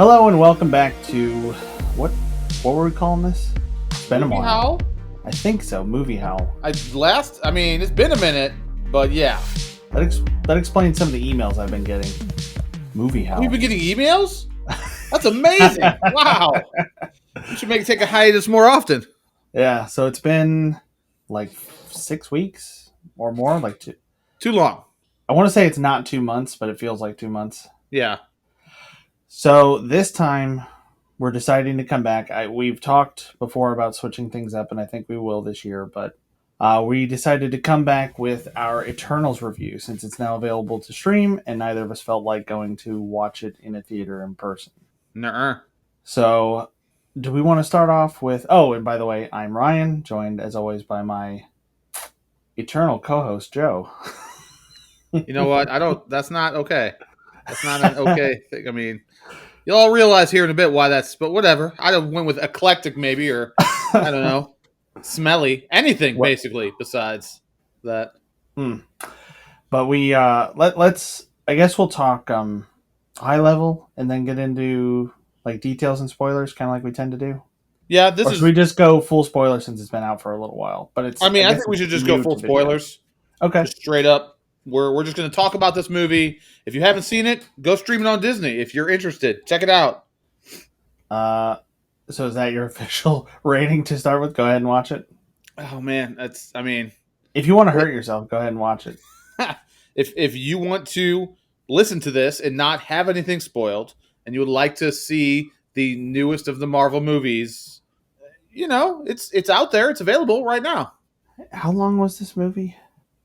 Hello and welcome back to what were we calling this? It's been Movie a while. Howl? I think so. Movie Howl. It's been a minute, but yeah. That explains some of the emails I've been getting. Movie Howl. We've been getting emails? That's amazing. Wow. We should take a hiatus more often. Yeah, so it's been like 6 weeks or more, like two. Too long. I want to say it's not 2 months, but it feels like 2 months. Yeah. So this time we're deciding to come back. We've talked before about switching things up, and I think we will this year, but we decided to come back with our Eternals review since it's now available to stream, and neither of us felt like going to watch it in a theater in person. Nuh-uh. So, do we want to start off with... Oh, and by the way, I'm Ryan, joined as always by my eternal co-host, Joe. You know what? That's not okay. That's not an okay thing. I mean, you'll all realize here in a bit why that's... But whatever. I went with eclectic maybe, or I don't know. Smelly. Anything, basically, besides that. But we... let's... I guess we'll talk high level and then get into like details and spoilers, kind of like we tend to do. Yeah, Or should we just go full spoiler since it's been out for a little while? But I think we should just go full spoilers. Okay. Just straight up. We're just going to talk about this movie. If you haven't seen it, go stream it on Disney. If you're interested, check it out. So is that your official rating to start with? Go ahead and watch it. Oh man, if you want to hurt yourself, go ahead and watch it. if you want to listen to this and not have anything spoiled, and you would like to see the newest of the Marvel movies, it's out there. It's available right now. How long was this movie?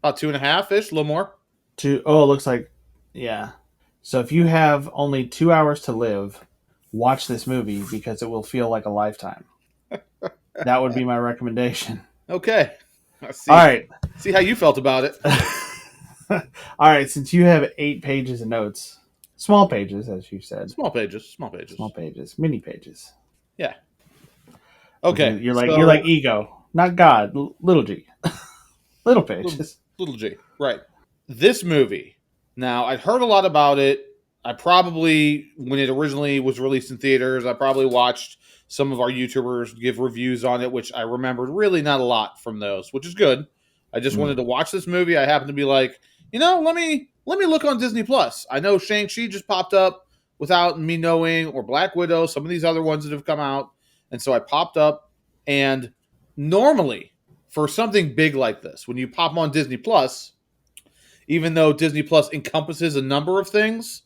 About 2.5-ish, a little more. It looks like, yeah. So if you have only 2 hours to live, watch this movie because it will feel like a lifetime. That would be my recommendation. Okay. All right. See how you felt about it. All right. Since you have 8 pages of notes, small pages, as you said. Small pages. Mini pages. Yeah. Okay. You're like ego, not God. Little G. Little pages. Little G. Right. This movie. Now, I'd heard a lot about it. I probably, when it originally was released in theaters, I probably watched some of our YouTubers give reviews on it, which I remembered really not a lot from those, which is good. I just wanted to watch this movie. I happened to be like, let me look on Disney Plus. I know Shang-Chi just popped up without me knowing, or Black Widow, some of these other ones that have come out. And so I popped up, and normally for something big like this, when you pop on Disney Plus, even though Disney Plus encompasses a number of things,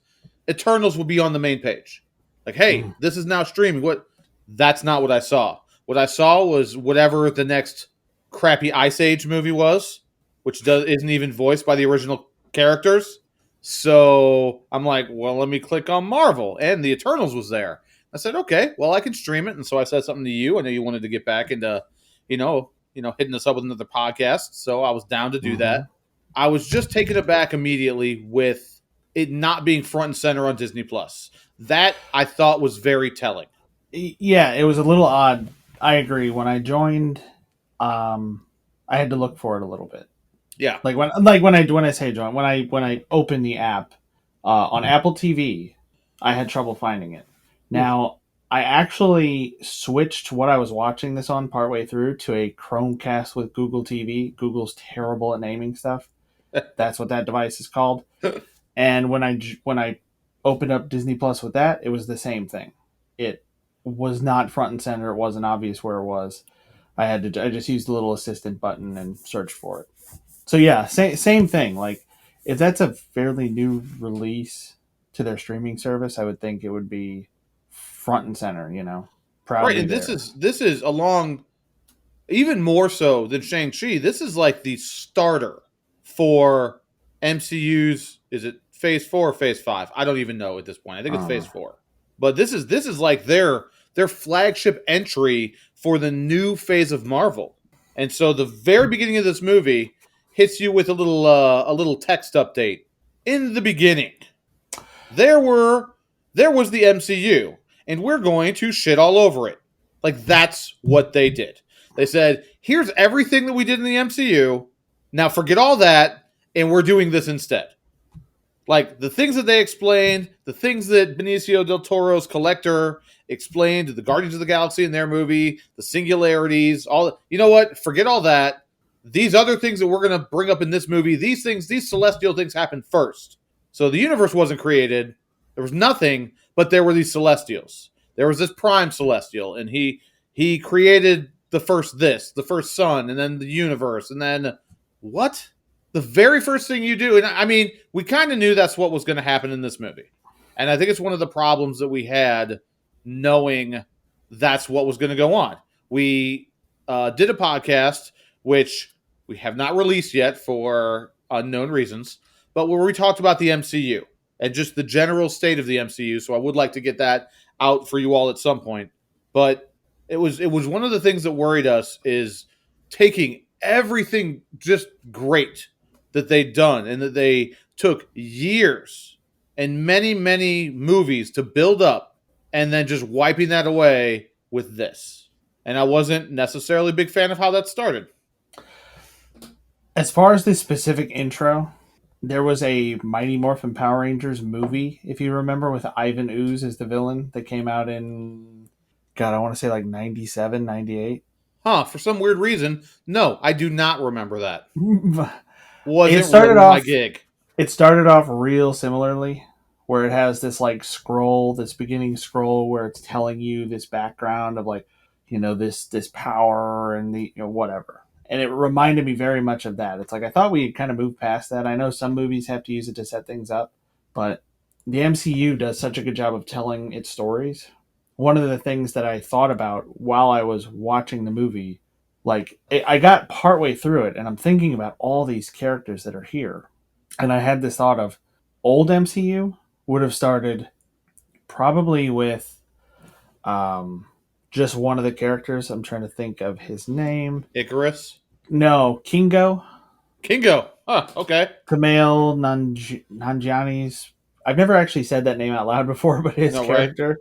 Eternals will be on the main page. Like, hey, this is now streaming. That's not what I saw. What I saw was whatever the next crappy Ice Age movie was, which isn't even voiced by the original characters. So I'm like, well, let me click on Marvel, and the Eternals was there. I said, okay, well, I can stream it. And so I said something to you. I know you wanted to get back into, hitting us up with another podcast. So I was down to do that. I was just taken aback immediately with it not being front and center on Disney Plus. That I thought was very telling. Yeah, it was a little odd. I agree. When I joined, I had to look for it a little bit. Yeah, when I say join, when I open the app on Apple TV, I had trouble finding it. Now, I actually switched what I was watching this on partway through to a Chromecast with Google TV. Google's terrible at naming stuff. That's what that device is called. And when I opened up Disney Plus with that, it was the same thing. It was not front and center. It wasn't obvious where it was. I just used the little assistant button and searched for it. So yeah, same thing. Like, if that's a fairly new release to their streaming service, I would think it would be front and center, proudly. Right, and this is along, even more so than Shang-Chi, this is like the starter for MCU's, is it Phase 4 or Phase 5? I don't even know at this point. I think it's Phase 4. But this is like their flagship entry for the new phase of Marvel. And so the very beginning of this movie hits you with a little text update. In the beginning, there was the MCU, and we're going to shit all over it. Like, that's what they did. They said, here's everything that we did in the MCU. Now forget all that, and we're doing this instead. Like the things that they explained, the things that Benicio del Toro's Collector explained, the Guardians of the Galaxy in their movie, the singularities, all, you know what? Forget all that. These other things that we're going to bring up in this movie, these things, these celestial things happened first. So the universe wasn't created. There was nothing, but there were these celestials. There was this prime celestial, and he created the first sun, and then the universe, and then what? The very first thing you do, and I mean, we kind of knew that's what was going to happen in this movie. And I think it's one of the problems that we had knowing that's what was going to go on. We did a podcast, which we have not released yet for unknown reasons, but where we talked about the MCU and just the general state of the MCU. So I would like to get that out for you all at some point. But it was one of the things that worried us is taking everything just great that they'd done and that they took years and many, many movies to build up and then just wiping that away with this. And I wasn't necessarily a big fan of how that started. As far as this specific intro, there was a Mighty Morphin Power Rangers movie, if you remember, with Ivan Ooze as the villain that came out in, God, I want to say like 97, 98. Huh, for some weird reason, no, I do not remember that. It Wasn't started really my off gig. it started off real similarly, where it has this like scroll, this beginning scroll where it's telling you this background of like, this power and the, whatever. And it reminded me very much of that. It's like I thought we had kind of moved past that. I know some movies have to use it to set things up, but the MCU does such a good job of telling its stories. One of the things that I thought about while I was watching the movie, like I got partway through it and I'm thinking about all these characters that are here. And I had this thought of old MCU would have started probably with just one of the characters. I'm trying to think of his name. Icarus? No, Kingo. Kingo. Huh, okay. Kumail Nanjiani's. I've never actually said that name out loud before, but his No, right? character,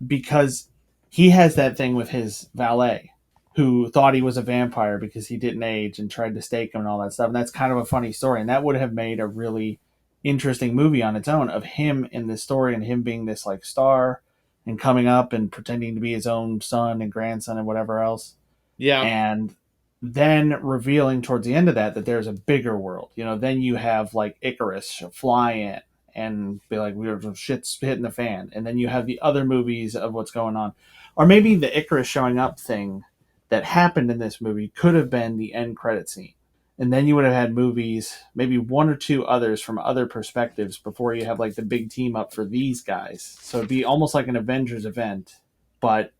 because he has that thing with his valet, who thought he was a vampire because he didn't age and tried to stake him and all that stuff. And that's kind of a funny story, and that would have made a really interesting movie on its own of him in this story and him being this like star and coming up and pretending to be his own son and grandson and whatever else, Yeah. and then revealing towards the end of that there's a bigger world. Then you have like Icarus fly in and be like, we're shit's hitting the fan, and then you have the other movies of what's going on, or maybe the Icarus showing up thing that happened in this movie could have been the end credit scene, and then you would have had movies, maybe one or two others from other perspectives before you have like the big team up for these guys. So it'd be almost like an Avengers event, but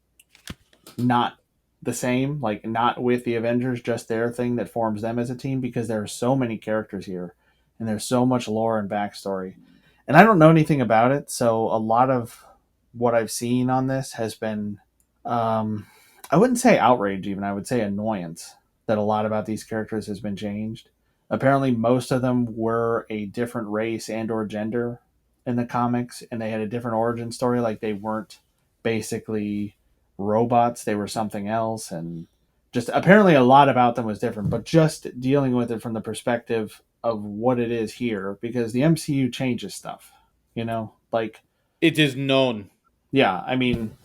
not the same, like not with the Avengers, just their thing that forms them as a team, because there are so many characters here and there's so much lore and backstory. And I don't know anything about it, so a lot of what I've seen on this has been, I wouldn't say outrage, even I would say annoyance that a lot about these characters has been changed. Apparently, most of them were a different race and or gender in the comics, and they had a different origin story. Like they weren't basically robots; they were something else, and just apparently a lot about them was different. But just dealing with it from the perspective of what it is here, because the MCU changes stuff, like It is known. yeah, I mean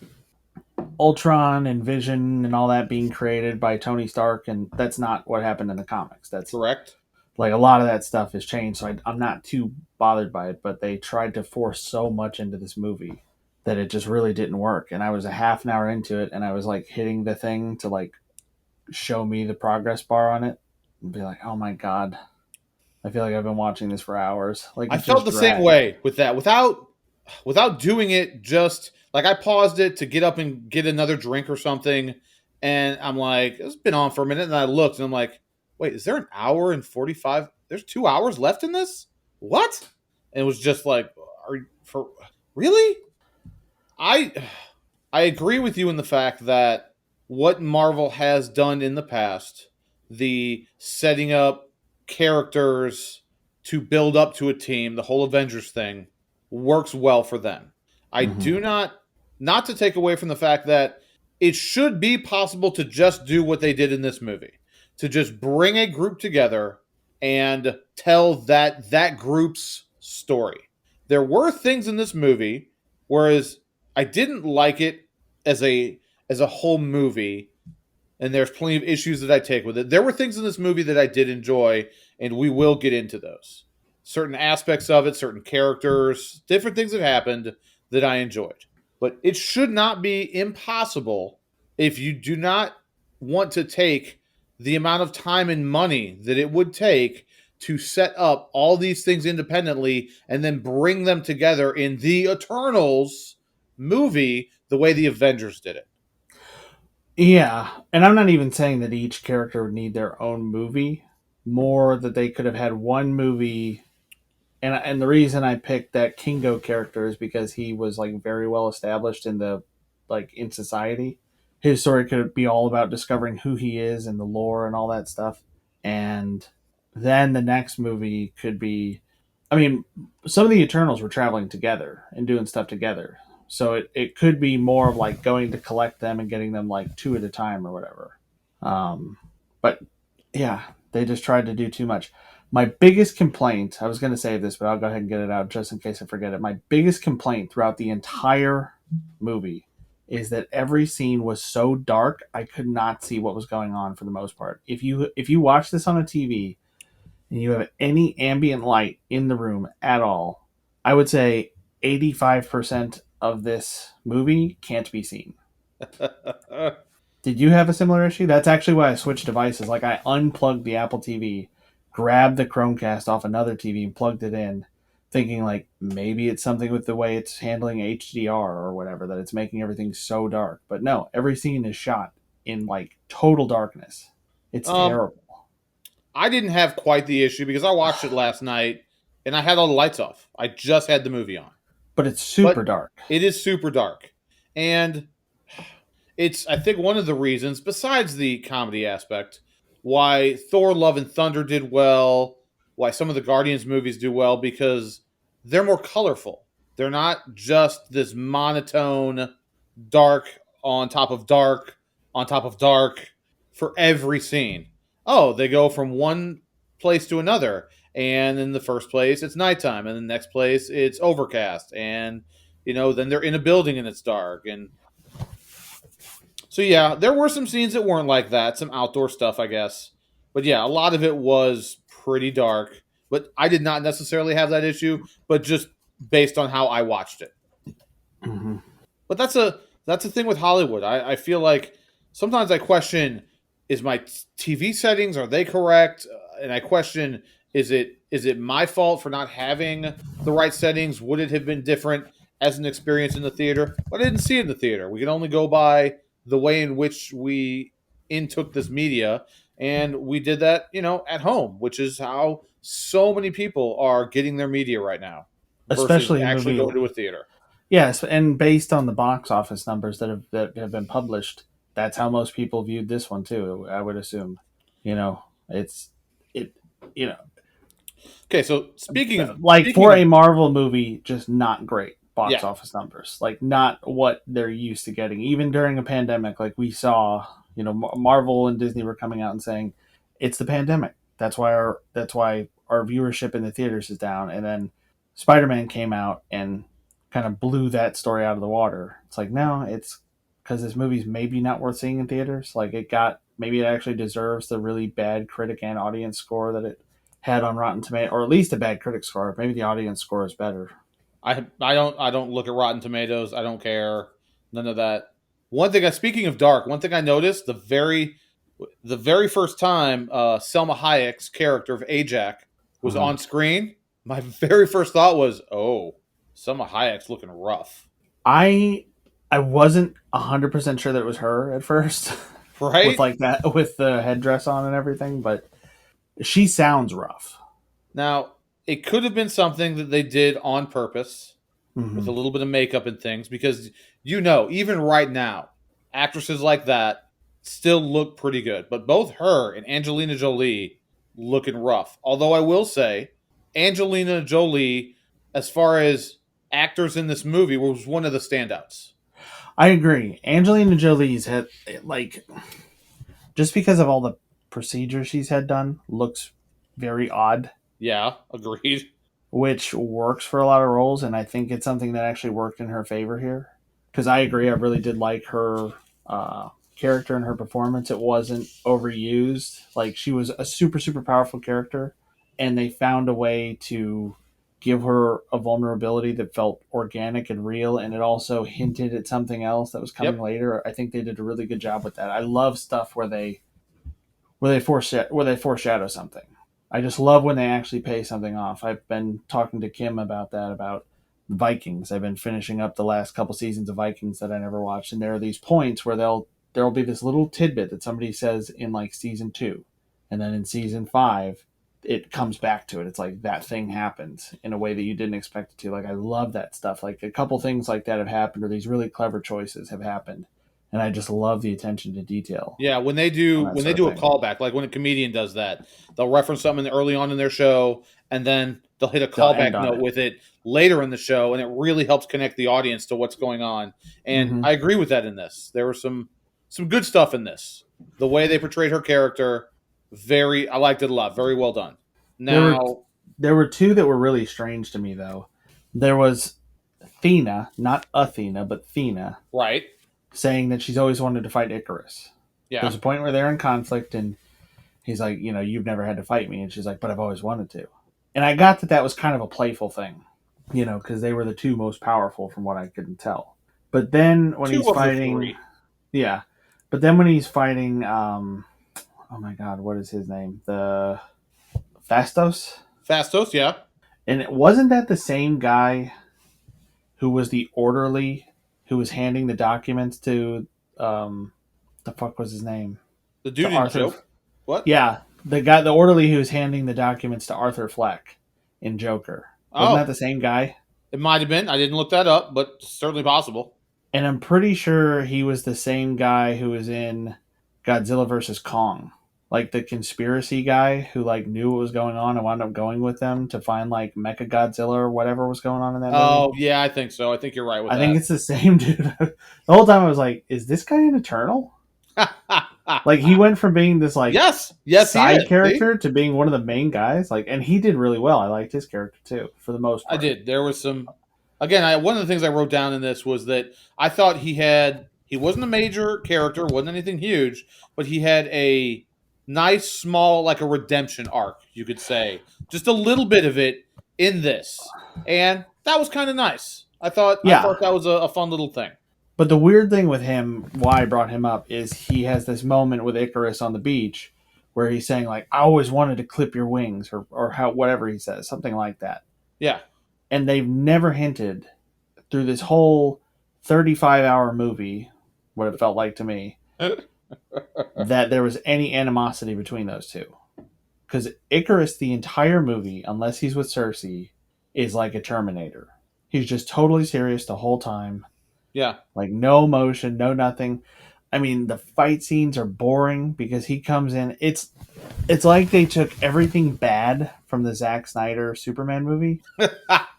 Ultron and Vision and all that being created by Tony Stark, and that's not what happened in the comics. That's Correct? like a lot of that stuff has changed, so I'm not too bothered by it. But they tried to force so much into this movie that it just really didn't work. And I was a half an hour into it, and I was like hitting the thing to like show me the progress bar on it, and be like, "Oh my god, I feel like I've been watching this for hours." Like I it felt just the same dragged. way with that. Without doing it, just like I paused it to get up and get another drink or something, and I'm like, it's been on for a minute, and I looked and I'm like, wait, is there an hour and 45? There's 2 hours left in this? What? And it was just like, are you for really? I I agree with you in the fact that what Marvel has done in the past, the setting up characters to build up to a team, the whole Avengers thing, works well for them. I Mm-hmm. do not to take away from the fact that it should be possible to just do what they did in this movie, to just bring a group together and tell that group's story. There were things in this movie, whereas I didn't like it as a whole movie, and there's plenty of issues that I take with it. There were things in this movie that I did enjoy, and we will get into those. Certain aspects of it, certain characters, different things that happened that I enjoyed. But it should not be impossible if you do not want to take the amount of time and money that it would take to set up all these things independently and then bring them together in the Eternals movie the way the Avengers did it. Yeah, and I'm not even saying that each character would need their own movie. More that they could have had one movie, and the reason I picked that Kingo character is because he was like very well established in the like in society. His story could be all about discovering who he is and the lore and all that stuff. And then the next movie could be, I mean, some of the Eternals were traveling together and doing stuff together. So it could be more of like going to collect them and getting them like two at a time or whatever. But yeah, they just tried to do too much. My biggest complaint, I was going to save this, but I'll go ahead and get it out just in case I forget it. My biggest complaint throughout the entire movie is that every scene was so dark, I could not see what was going on for the most part. If you watch this on a TV and you have any ambient light in the room at all, I would say 85% of this movie can't be seen. Did you have a similar issue? That's actually why I switched devices. Like I unplugged the Apple TV, grabbed the Chromecast off another TV and plugged it in, thinking like maybe it's something with the way it's handling HDR or whatever that it's making everything so dark. But no, every scene is shot in like total darkness. It's um, terrible. I didn't have quite the issue because I watched it last night and I had all the lights off. I just had the movie on. But it's super But dark. it is super dark. And it's, I think, one of the reasons, besides the comedy aspect, why Thor Love and Thunder did well, why some of the Guardians movies do well, because they're more colorful. They're not just this monotone dark on top of dark on top of dark for every scene. Oh, they go from one place to another. And in the first place, it's nighttime. And in the next place, it's overcast. And, then they're in a building and it's dark. And so, yeah, there were some scenes that weren't like that, some outdoor stuff, I guess. But yeah, a lot of it was pretty dark. But I did not necessarily have that issue, but just based on how I watched it. Mm-hmm. But that's a thing with Hollywood. I feel like sometimes I question, is my TV settings, are they correct? And I question, is it my fault for not having the right settings? Would it have been different as an experience in the theater? But I didn't see it in the theater. We can only go by the way in which we intook this media, and we did that, at home, which is how so many people are getting their media right now versus Especially a actually movie. going to a theater. Yes, and based on the box office numbers that have been published, that's how most people viewed this one too. I would assume, it's it, you know, Okay, so speaking of like speaking for of a Marvel movie, just not great box yeah, office numbers. Like not what they're used to getting. Even during a pandemic, like we saw, Marvel and Disney were coming out and saying it's the pandemic. That's why our viewership in the theaters is down. And then Spider-Man came out and kind of blew that story out of the water. It's like no, it's because this movie's maybe not worth seeing in theaters. Like maybe it actually deserves the really bad critic and audience score that it had on Rotten Tomato, or at least a bad critic score. Maybe the audience score is better. I don't look at Rotten Tomatoes. I don't care. None of that. One thing, speaking of dark, one thing I noticed the very first time Selma Hayek's character of Ajax was Mhm. on screen, my very first thought was, "Oh, Selma Hayek's looking rough." I I wasn't 100% sure that it was her at first, with Right? like that with the headdress on and everything, but she sounds rough. Now, it could have been something that they did on purpose with Hmm. a little bit of makeup and things because even right now, actresses like that still look pretty good. But both her and Angelina Jolie looking rough. Although I will say, Angelina Jolie, as far as actors in this movie, was one of the standouts. I agree. Angelina Jolie's had like just because of all the procedures she's had done looks very odd. Yeah, agreed. which works for a lot of roles, and I think it's something that actually worked in her favor here. Because I agree, I really did like her character and her performance. It wasn't overused. Like she was a super powerful character, and they found a way to give her a vulnerability that felt organic and real, and it also hinted at something else that was coming Yep. later. I think they did a really good job with that. I love stuff where they foreshadow something. I just love when they actually pay something off. I've been talking to Kim about that, about Vikings. I've been finishing up the last couple seasons of Vikings that I never watched, and there are these points where there'll be this little tidbit that somebody says in like season 2, and then in season 5 it comes back to it. It's like that thing happens in a way that you didn't expect it to. Like I love that stuff. Like a couple things like that have happened, or these really clever choices have happened, and I just love the attention to detail Yeah, on that when they sort of do a thing. callback, like when a comedian does that, they'll reference something early on in their show, and then they'll hit a They'll end callback on note it. with it later in the show, and it really helps connect the audience to what's going on. And Mm-hmm. I agree with that in this. There was some good stuff in this. The way they portrayed her character, very I liked it a lot. Very well done. There were Now, there were two that were really strange to me though. There was Thena, not Athena, but Thena, right? saying that she's always wanted to fight Icarus. Yeah. There's a point where they're in conflict, and he's like, you've never had to fight me, and she's like, but I've always wanted to. And I got that that was kind of a playful thing, because they were the two most powerful from what I could tell. But then when Two he's of the fighting, three. yeah, but then when he's fighting, oh my God, what is his name? The Fastos. Fastos, yeah. And wasn't that the same guy who was the orderly who was handing the documents to um the fuck was his name? The To dude in Arthur. joke. What? Yeah, the orderly who was handing the documents to Arthur Fleck in Joker. Wasn't that Oh, the same guy? it might have been. I didn't look that up, but certainly possible. And I'm pretty sure he was the same guy who was in Godzilla versus Kong. Like the conspiracy guy who like knew what was going on and wound up going with them to find like Mecha Godzilla or whatever was going on in that movie. Oh, yeah, I think so. I think you're right with I think that. it's the same dude. The whole time I was like, is this guy an Eternal? Like he went from being this like Yes, yes, he side is. See, character to being one of the main guys. Like, and he did really well. I liked his character too, for the most I part. did. There was some. Again, one of the things I wrote down in this was that I thought he wasn't a major character, wasn't anything huge, but he had a nice small like a redemption arc, you could say, just a little bit of it in this, and that was kind of nice. I Yeah, thought that was a fun little thing. but the weird thing with him, why I brought him up, is he has this moment with Icarus on the beach where he's saying like, "I always wanted to clip your wings," or how whatever he says, something like that. Yeah, And they've never hinted through this whole 35-hour movie, what it felt like to me, that there was any animosity between those two. Because Icarus, the entire movie, unless he's with Cersei, is like a Terminator. He's just totally serious the whole time. yeah. Like no emotion, no nothing. I mean, the fight scenes are boring because he comes in. It's like they took everything bad from the Zack Snyder Superman movie and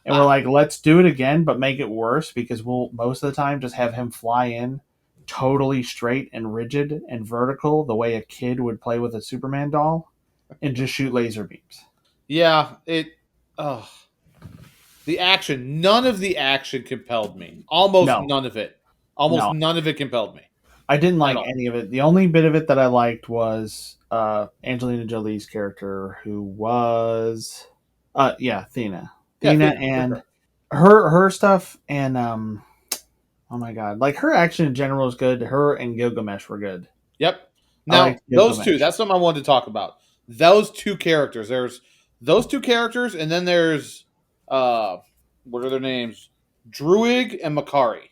we're like, let's do it again, but make it worse because we'll most of the time just have him fly in totally straight and rigid and vertical the way a kid would play with a Superman doll and just shoot laser beams. Yeah, it. Oh, the action. None of the action compelled me. Almost No, none of it. Almost no, none of it compelled me I didn't at like all. any of it. The only bit of it that I liked was Angelina Jolie's character, who was, yeah, Thena, Yeah, Thena, Thena, for and sure. her stuff, and oh my god, like her action in general is good. Her and Gilgamesh were good. Yep. I Now liked those two. Gilgamesh. That's something I wanted to talk about. Those two characters. There's those two characters, and then there's uh, what are their names? Druig and Makari.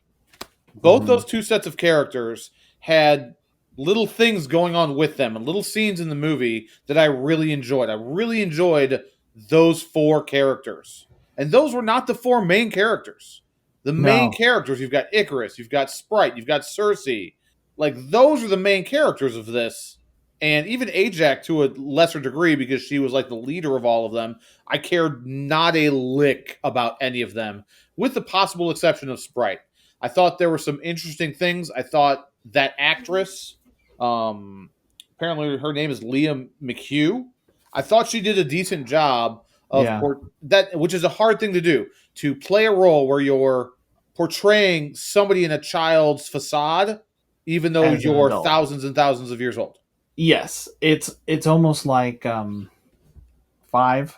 Both Hmm. those two sets of characters had little things going on with them and little scenes in the movie that I really enjoyed. I really enjoyed those four characters. And those were not the four main characters. The main No, characters, you've got Icarus, you've got Sprite, you've got Cersei. Like those are the main characters of this. And even Ajax to a lesser degree because she was like the leader of all of them. I cared not a lick about any of them, with the possible exception of Sprite. I thought there were some interesting things. I thought that actress, apparently her name is Leah McHugh. I thought she did a decent job of Yeah. that, which is a hard thing to do, to play a role where you're portraying somebody in a child's facade, even though As an you're adult. thousands and thousands of years old. Yes, it's almost like Five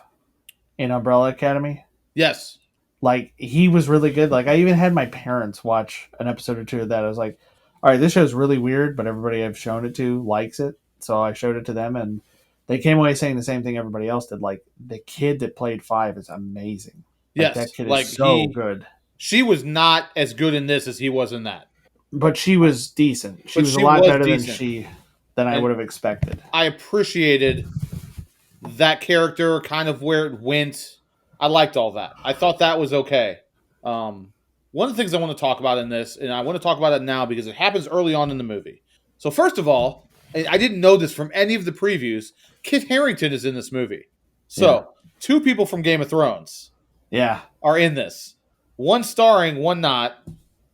in Umbrella Academy. Yes. Like he was really good. Like I even had my parents watch an episode or two of that. I was like, all right, this show's really weird, but everybody I've shown it to likes it. So I showed it to them and they came away saying the same thing everybody else did. Like the kid that played Five is amazing. Like that Yes. kid is Like so good. she was not as good in this as he was in that, But she was decent. She but was a she lot was better decent. than I And would have expected. I appreciated that character, kind of where it went. I liked all that. I thought that was okay. Um, One of the things I want to talk about in this, and I want to talk about it now because it happens early on in the movie. So first of all, and I didn't know this from any of the previews, Kit Harington is in this movie. Yeah. So two people from Game of Thrones Yeah. are in this. One starring, one not.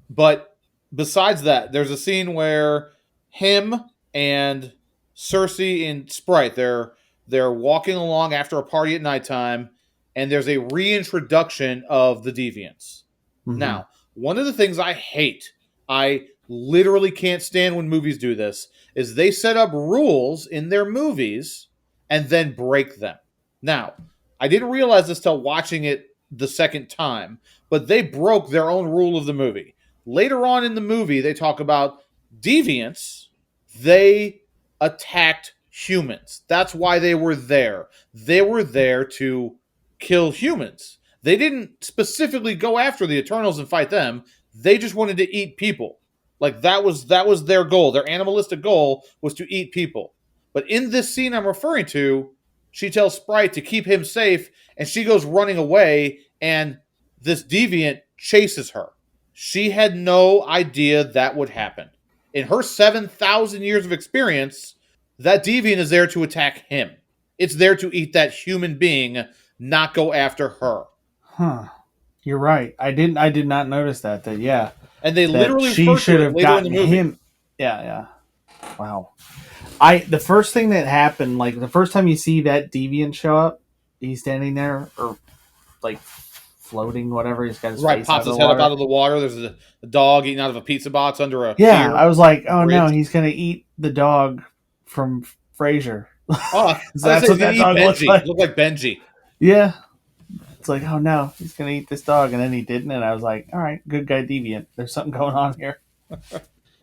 But besides that, there's a scene where him and Cersei and Sprite they're walking along after a party at nighttime, and there's a reintroduction of the deviants. Mm-hmm. Now, one of the things I hate, I literally can't stand when movies do this, is they set up rules in their movies and then break them. Now, I didn't realize this till watching it the second time, but they broke their own rule of the movie. Later on in the movie, they talk about deviants. They attacked humans. That's why they were there. They were there to kill humans. They didn't specifically go after the Eternals and fight them. They just wanted to eat people. Like that was their goal. Their animalistic goal was to eat people. But in this scene I'm referring to, she tells Sprite to keep him safe, and she goes running away, and this deviant chases her. She had no idea that would happen. In her 7,000 years of experience, that deviant is there to attack him. It's there to eat that human being, not go after her. Huh. You're right. I did not notice that. That yeah. And they That literally she refer to should it have later in the gotten movie. him. Yeah, yeah. Wow. I the first thing that happened, like the first time you see that deviant show up, he's standing there or like floating, whatever. He's got his Right, face out pops of the his head up out water. of the water. There's a dog eating out of a pizza box under a Yeah, pier, I was like, oh no, bridge. he's gonna eat the dog from Frasier. Oh, I was That's gonna say he's what gonna that eat dog looks Benji. like. Look like Benji. Yeah, it's like, oh no, he's gonna eat this dog, and then he didn't, and I was like, all right, good guy, deviant. There's something going on here.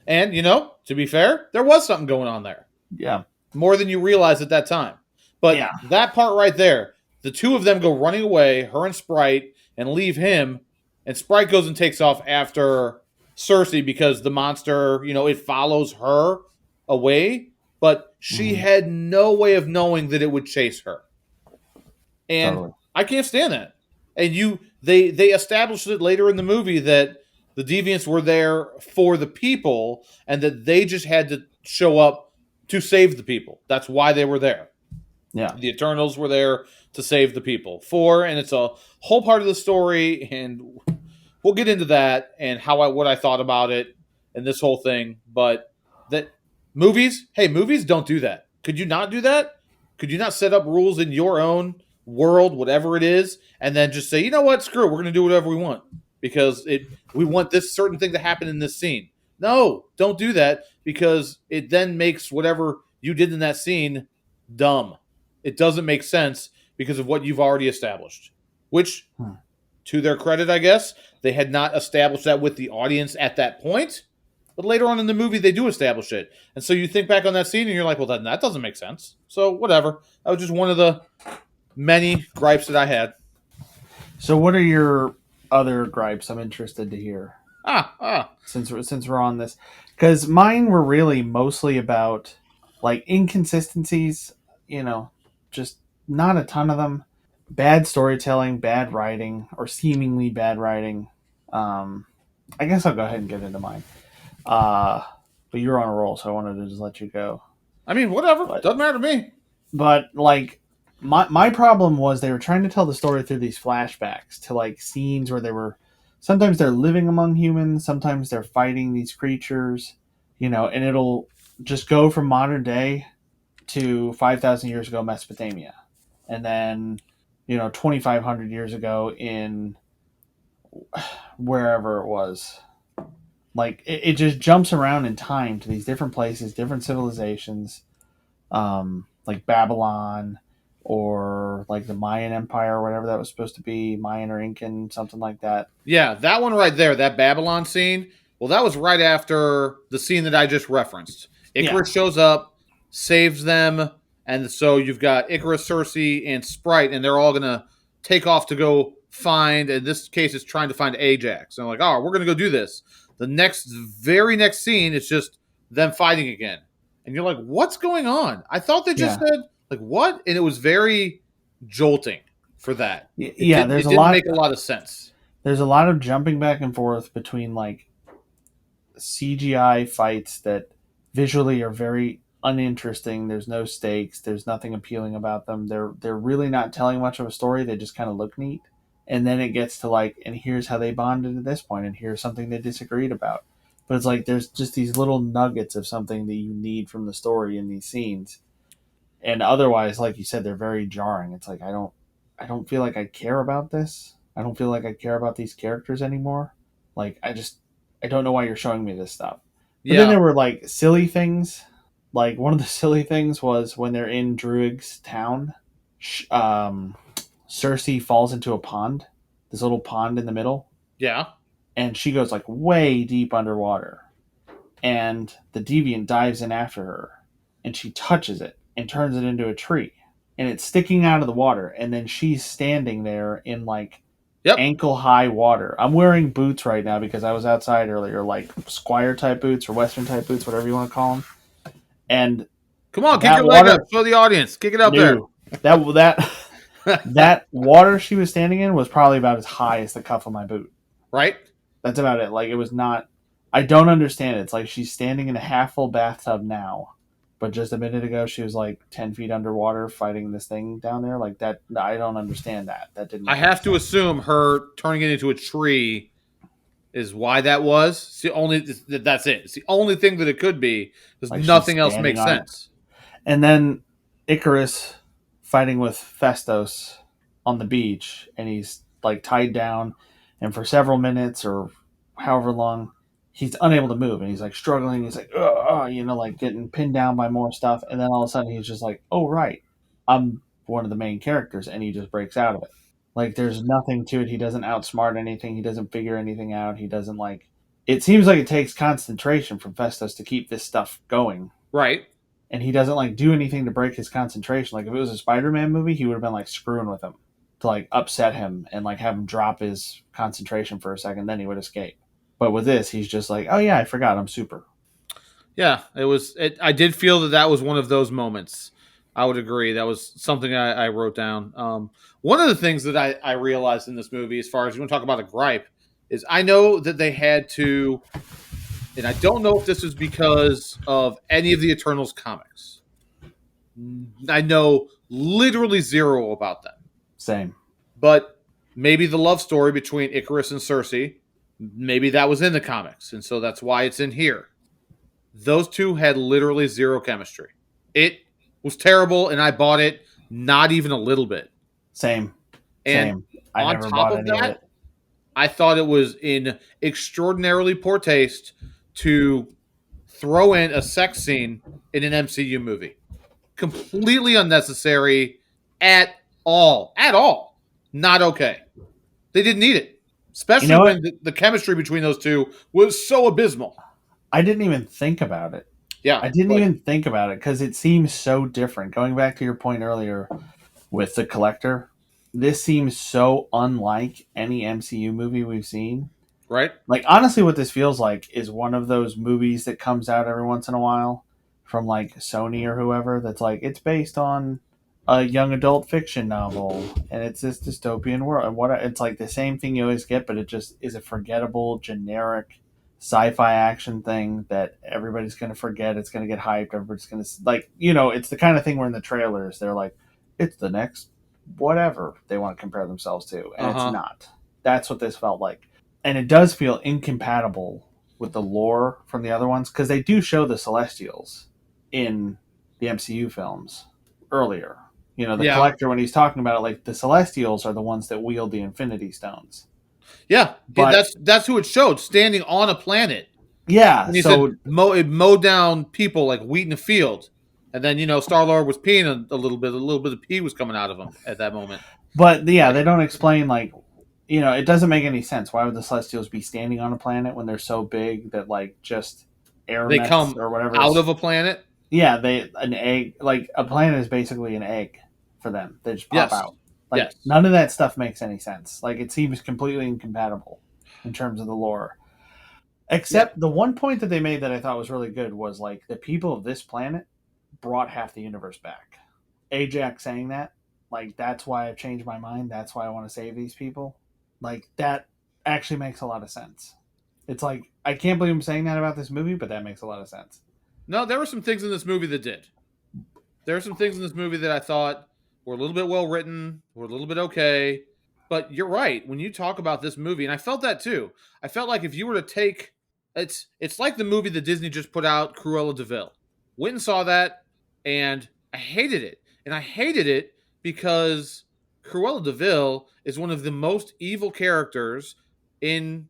And to be fair, there was something going on there. Yeah, More than you realize at that time. But yeah, that part right there, the two of them go running away, her and Sprite, and leave him. And Sprite goes and takes off after Cersei because the monster, it follows her away. But she hmm had no way of knowing that it would chase her. And totally. I can't stand that. And they established it later in the movie that the deviants were there for the people and that they just had to show up to save the people. That's why they were there. Yeah, The Eternals were there to save the people. And it's a whole part of the story, and we'll get into that and what I thought about it and this whole thing. But that movies don't do that. Could you not do that? Could you not set up rules in your own world, whatever it is, and then just say, you know what, screw it, we're going to do whatever we want because we want this certain thing to happen in this scene. No, don't do that because it then makes whatever you did in that scene dumb. It doesn't make sense because of what you've already established. Which, hmm. to their credit, I guess, they had not established that with the audience at that point. But later on in the movie, they do establish it. And so you think back on that scene and you're like, well, that doesn't make sense. So, whatever. That was just one of the many gripes that I had. So, what are your other gripes? I'm interested to hear Ah. since we're on this, because mine were really mostly about like inconsistencies. Just not a ton of them. Bad storytelling, bad writing, or seemingly bad writing. Um, I guess I'll go ahead and get into mine. Uh, but you're on a roll, so I wanted to just let you go. I mean, whatever. But Doesn't matter to me. like my problem was they were trying to tell the story through these flashbacks to like scenes where they were sometimes they're living among humans, sometimes they're fighting these creatures, and it'll just go from modern day to 5,000 years ago Mesopotamia, and then 2,500 years ago in wherever it was. Like it just jumps around in time to these different places, different civilizations, like Babylon or like the Mayan Empire or whatever that was supposed to be, Mayan or Incan, something like that. Yeah, that one right there, that Babylon scene. Well, that was right after the scene that I just referenced. Yeah, Icarus shows up, saves them, and so you've got Icarus, Cersei, and Sprite, and they're all gonna take off to go find. In this case, it's trying to find Ajax. And they're like, "Oh, we're gonna go do this." The very next scene, it's just them fighting again, and you're like, "What's going on?" I thought they just yeah, said like what, and it was very jolting for that. It yeah. didn't. There's It a didn't lot. make a lot of sense. There's a lot of jumping back and forth between like CGI fights that visually are very uninteresting. There's no stakes. There's nothing appealing about them. They're really not telling much of a story. They just kind of look neat. And then it gets to like, and here's how they bonded at this point, and here's something they disagreed about. But it's like there's just these little nuggets of something that you need from the story in these scenes. And otherwise, like you said, they're very jarring. It's like I don't feel like I care about this. I don't feel like I care about these characters anymore. Like I don't know why you're showing me this stuff. But then Yeah, there were like silly things. Like one of the silly things was when they're in Druig's town, Cersei falls into a pond, this little pond in the middle, yeah, and she goes like way deep underwater. And the deviant dives in after her, and she touches it and turns it into a tree, and it's sticking out of the water. And then she's standing there in like yep. ankle high water. I'm wearing boots right now because I was outside earlier, like Squire type boots or Western type boots, whatever you want to call them. And Come on, kick that your leg up. water, Show the audience. Kick it up there. new that that water she was standing in was probably about as high as the cuff of my boot. Right? That's about it. Like it was not. I don't understand it. It's like she's standing in a half full bathtub now, but just a minute ago she was like 10 feet underwater fighting this thing down there. Like that, I don't understand that. That didn't I make any have to sense. assume her turning it into a tree is why that was. It's the only that's it. It's the only thing that it could be because Like she's nothing else standing makes on it. sense. And then Icarus fighting with Festos on the beach, and he's like tied down, and for several minutes or however long, he's unable to move, and he's like struggling. He's like, like getting pinned down by more stuff, and then all of a sudden he's just like, oh right, I'm one of the main characters, and he just breaks out of it. Like there's nothing to it. He doesn't outsmart anything. He doesn't figure anything out. He doesn't like. It seems like it takes concentration from Festus to keep this stuff going, Right? and he doesn't like do anything to break his concentration. Like if it was a Spider-Man movie, he would have been like screwing with him to like upset him and like have him drop his concentration for a second, then he would escape. But with this, he's just like, oh yeah, I forgot I'm super. Yeah, it was. I did feel that that was one of those moments. I would agree. That was something I wrote down. One of the things that I realized in this movie, as far as you want to talk about a gripe, is I know that they had to, and I don't know if this is because of any of the Eternals comics. I know literally zero about them. Same. But maybe the love story between Icarus and Cersei, maybe that was in the comics, and so that's why it's in here. Those two had literally zero chemistry. It was terrible, and I bought it not even a little bit. Same. And Same. I on never top bought of any of that, it. I thought it was in extraordinarily poor taste to throw in a sex scene in an MCU movie. Completely unnecessary at all. At all. Not okay. They didn't need it, You especially know what? when the chemistry between those two was so abysmal. I didn't even think about it. Yeah, I didn't like even think about it because it seems so different. Going back to your point earlier with the collector, this seems so unlike any MCU movie we've seen. right, Like honestly, what this feels like is one of those movies that comes out every once in a while from like Sony or whoever. That's like it's based on a young adult fiction novel, and it's this dystopian world. And what it's like the same thing you always get, but it just is a forgettable, generic sci-fi action thing that everybody's going to forget. It's going to get hyped. Everybody's going to like it's the kind of thing where in the trailers they're like, it's the next whatever they want to compare themselves to, and uh it's huh, not. That's what this felt like, and it does feel incompatible with the lore from the other ones because they do show the Celestials in the MCU films earlier. The Yeah, collector, when he's talking about it, like the Celestials are the ones that wield the Infinity Stones. yeah. But That's who it showed standing on a planet. yeah, And he said so it mowed down people like wheat in a field. And then Star Lord was peeing a little bit. A little bit of pee was coming out of him at that moment. but yeah, Like they don't explain like it doesn't make any sense. Why would the Celestials be standing on a planet when they're so big that like just air they mets come or whatever out is of a planet. yeah, they an egg like a planet is basically an egg for them. They just pop Yes, out. Like yes, none of that stuff makes any sense. Like it seems completely incompatible in terms of the lore. yeah. Except the one point that they made that I thought was really good was like the people of this planet brought half the universe back. Ajax saying that, like that's why I've changed my mind. That's why I want to save these people. Like that actually makes a lot of sense. It's like I can't believe I'm saying that about this movie, but that makes a lot of sense. No, there were some things in this movie that did. There are some things in this movie that I thought were a little bit well written, were a little bit okay. But you're right. When you talk about this movie, and I felt that too. I felt like if you were to take it's like the movie that Disney just put out, Cruella de Vil. Went and saw that, and I hated it. And I hated it because Cruella de Vil is one of the most evil characters in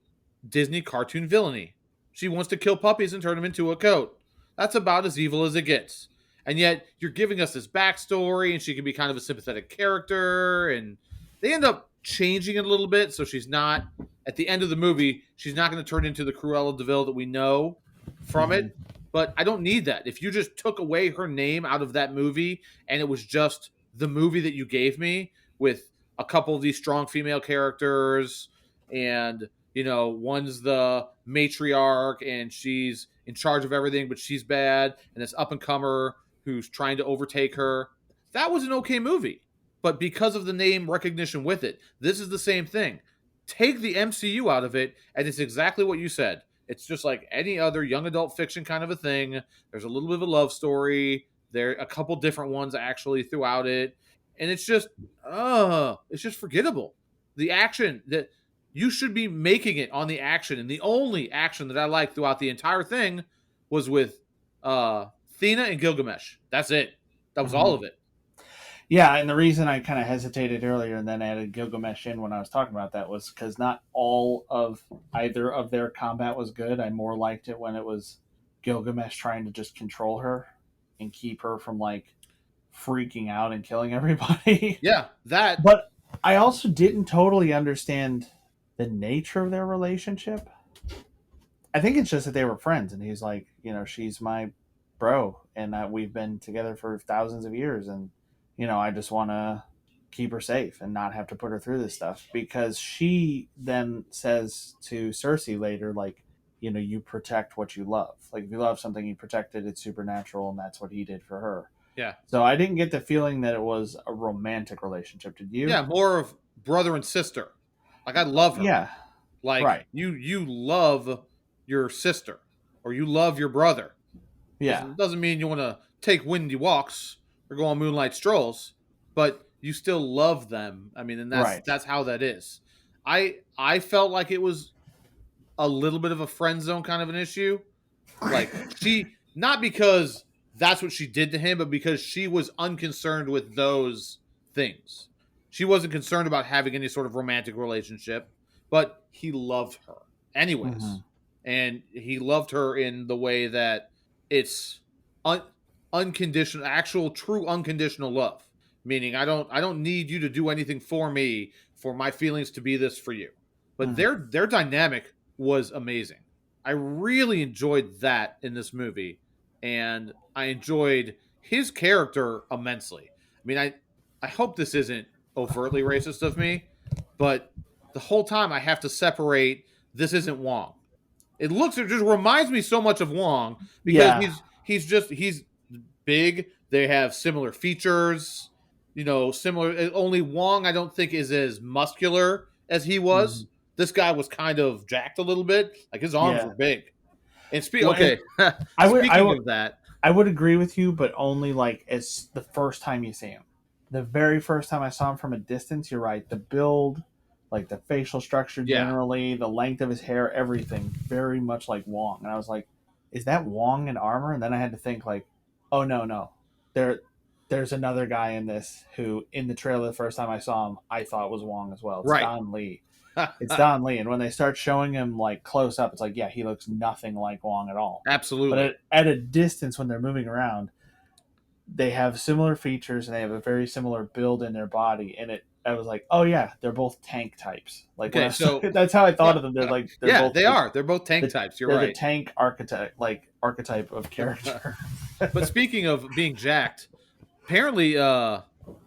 Disney cartoon villainy. She wants to kill puppies and turn them into a coat. That's about as evil as it gets. And yet you're giving us this backstory, and she can be kind of a sympathetic character, and they end up changing it a little bit, so she's not at the end of the movie, she's not going to turn into the Cruella de Vil that we know from Mm-hmm. it. But I don't need that. If you just took away her name out of that movie and it was just the movie that you gave me with a couple of these strong female characters, and one's the matriarch and she's in charge of everything, but she's bad, and this up and comer who's trying to overtake her. That was an okay movie. But because of the name recognition with it, this is the same thing. Take the MCU out of it, and it's exactly what you said. It's just like any other young adult fiction kind of a thing. There's a little bit of a love story. There are a couple different ones actually throughout it. And it's just forgettable. The action that you should be making it on the action. And the only action that I liked throughout the entire thing was with Thena and Gilgamesh. That's it. That was all Mm-hmm. of it. Yeah, and the reason I kind of hesitated earlier and then added Gilgamesh in when I was talking about that was because not all of either of their combat was good. I more liked it when it was Gilgamesh trying to just control her and keep her from like freaking out and killing everybody. Yeah, that. But I also didn't totally understand the nature of their relationship. I think it's just that they were friends, and he's like, she's my bro, and we've been together for thousands of years, and I just want to keep her safe and not have to put her through this stuff because she then says to Cersei later, like, you protect what you love. Like, if you love something, you protect it. It's supernatural, and that's what he did for her. Yeah. So I didn't get the feeling that it was a romantic relationship. Did you? Yeah, more of brother and sister. Like I love her. Yeah. Like Right. you love your sister or you love your brother. Yeah. Doesn't mean you want to take windy walks or go on moonlight strolls, but you still love them. I mean, and that's Right. that's how that is. I felt like it was a little bit of a friend zone kind of an issue. Like she not because that's what she did to him, but because she was unconcerned with those things. She wasn't concerned about having any sort of romantic relationship, but he loved her anyways. Hmm. And he loved her in the way that it's un- unconditional, actual true unconditional love. Meaning I don't need you to do anything for me for my feelings to be this for you. But Hmm. their dynamic was amazing. I really enjoyed that in this movie, and I enjoyed his character immensely. I mean, I hope this isn't overtly racist of me, but the whole time I have to separate this isn't Wong. It just reminds me so much of Wong because Yeah. he's big. They have similar features, similar. Only Wong I don't think is as muscular as he Hmm. was. This guy was kind of jacked a little bit, like his arms Yeah. were big. And Well, okay, I would, I speaking would, of that, I would agree with you, but only like as the first time you see him. The very first time I saw him from a distance, you're right. The build, like the facial structure, yeah, generally, the length of his hair, everything, very much like Wong. And I was like, "Is that Wong in armor?" And then I had to think, like, "Oh no, no, they're there's another guy in this who, in the trailer, the first time I saw him, I thought was Wong as well. It's Right. Don Lee. It's Don Lee, and when they start showing him like close up, it's like, yeah, he looks nothing like Wong at all. But Absolutely. at a distance, when they're moving around, they have similar features and they have a very similar build in their body. And I was like, oh yeah, they're both tank types. Like when Okay, so that's how I thought yeah, of them. They're like they're yeah, both they like are. They're both tank types. You're they're the right. tank archetype of character. But speaking of being jacked, apparently Kumal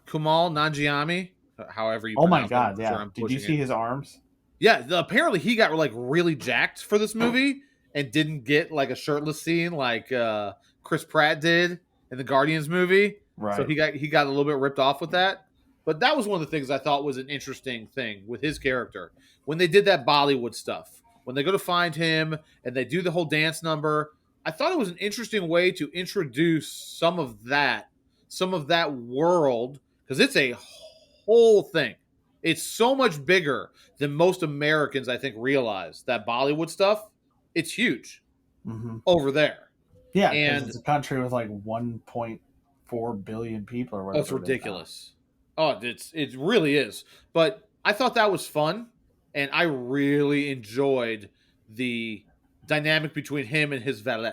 Nanjiani, however you Oh my pronounce it, god, I'm sure yeah. I'm Did you pushing see it. his arms? Yeah, apparently he got like really jacked for this movie and didn't get like a shirtless scene like Chris Pratt did in the Guardians movie. So Right. he got a little bit ripped off with that. But that was one of the things I thought was an interesting thing with his character. When they did that Bollywood stuff, when they go to find him and they do the whole dance number, I thought it was an interesting way to introduce some of that world, because it's a whole thing. It's so much bigger than most Americans, I think, realize that Bollywood stuff. It's huge Hmm. over there, Yeah, because and it's a country with like 1.4 billion people or oh, it's whatever it is now. ridiculous. Oh, it really is. But I thought that was fun, and I really enjoyed the dynamic between him and his valet.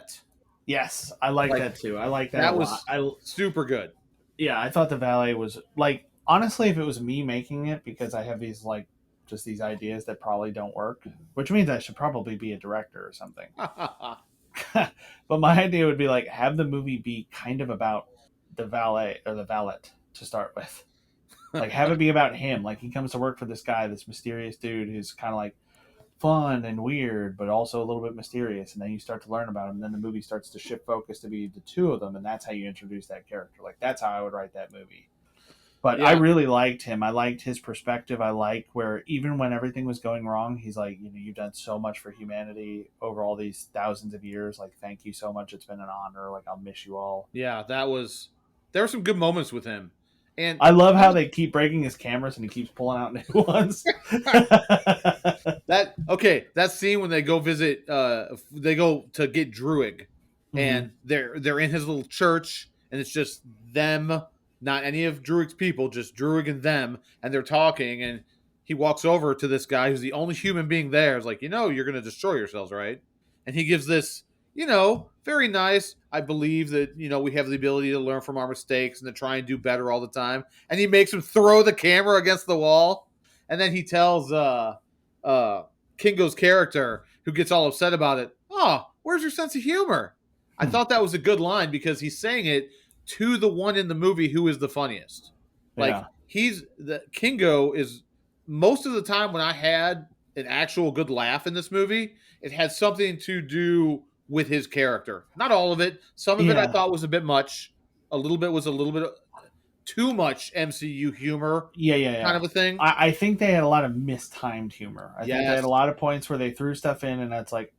Yes, I like Like that too. I like that a that lot. was super good. Yeah, I thought the valet was like, honestly, if it was me making it, because I have these like just these ideas that probably don't work, which means I should probably be a director or something. But my idea would be like have the movie be kind of about the valet or the valet to start with. Like have it be about him. Like he comes to work for this guy, this mysterious dude who's kind of like fun and weird, but also a little bit mysterious. And then you start to learn about him. And then the movie starts to shift focus to be the two of them. And that's how you introduce that character. Like that's how I would write that movie. But I Yeah, really liked him. I liked his perspective. I like where even when everything was going wrong, he's like, you've done so much for humanity over all these thousands of years. Like, thank you so much. It's been an honor. Like, I'll miss you all. yeah, that was. There were some good moments with him, and I love how they keep breaking his cameras and he keeps pulling out new ones. that okay, that scene when they go visit, they go to get Druig, Hmm. and they're in his little church, and it's just them, not any of Druig's people, just Druig and them, and they're talking, and he walks over to this guy who's the only human being there. Is like, you're gonna destroy yourselves, right? And he gives this, very nice. I believe that we have the ability to learn from our mistakes and to try and do better all the time. And he makes him throw the camera against the wall, and then he tells uh, Kingo's character, who gets all upset about it, "Oh, where's your sense of humor?" I thought that was a good line because he's saying it to the one in the movie who is the funniest. Like Yeah. he's the Kingo is most of the time when I had an actual good laugh in this movie, it had something to do with his character. Not all of it. Some of it I Yeah. thought was a bit much. A little bit was a little bit too much MCU humor Yeah. Yeah. kind Yeah. of a thing. I think they had a lot of mistimed humor. I think they had Yes. a lot of points where they threw stuff in, and that's like,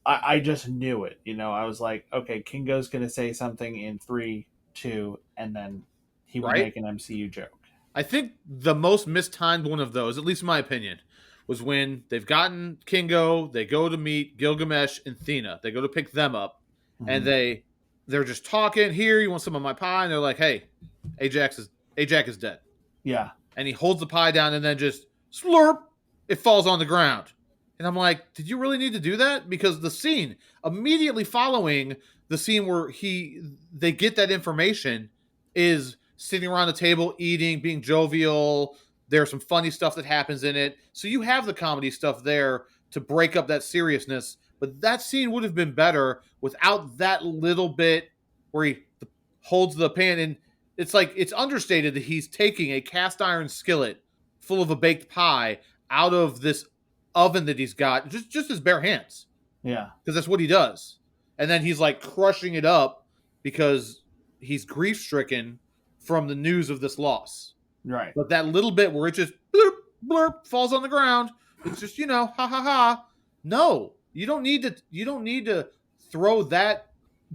I just knew it. I was like, okay, Kingo's going to say something in three, two, and then he would Right? make an MCU joke. I think the most mistimed one of those, at least in my opinion, was when they've gotten Kingo, they go to meet Gilgamesh and Thena. They go to pick them up, and Hmm. they're just talking. Here, you want some of my pie? And they're like, "Hey, Ajax is dead." Yeah. And he holds the pie down, and then just slurp, it falls on the ground. And I'm like, did you really need to do that? Because the scene immediately following the scene where they get that information is sitting around the table eating, being jovial. There's some funny stuff that happens in it. So you have the comedy stuff there to break up that seriousness. But that scene would have been better without that little bit where he holds the pan. And it's like it's understated that he's taking a cast iron skillet full of a baked pie out of this oven that he's got, just his bare hands, Yeah. because that's what he does. And then he's like crushing it up because he's grief stricken from the news of this loss. Right. But that little bit where it just blurp blurp falls on the ground, it's just ha ha ha. No, you don't need to. You don't need to throw that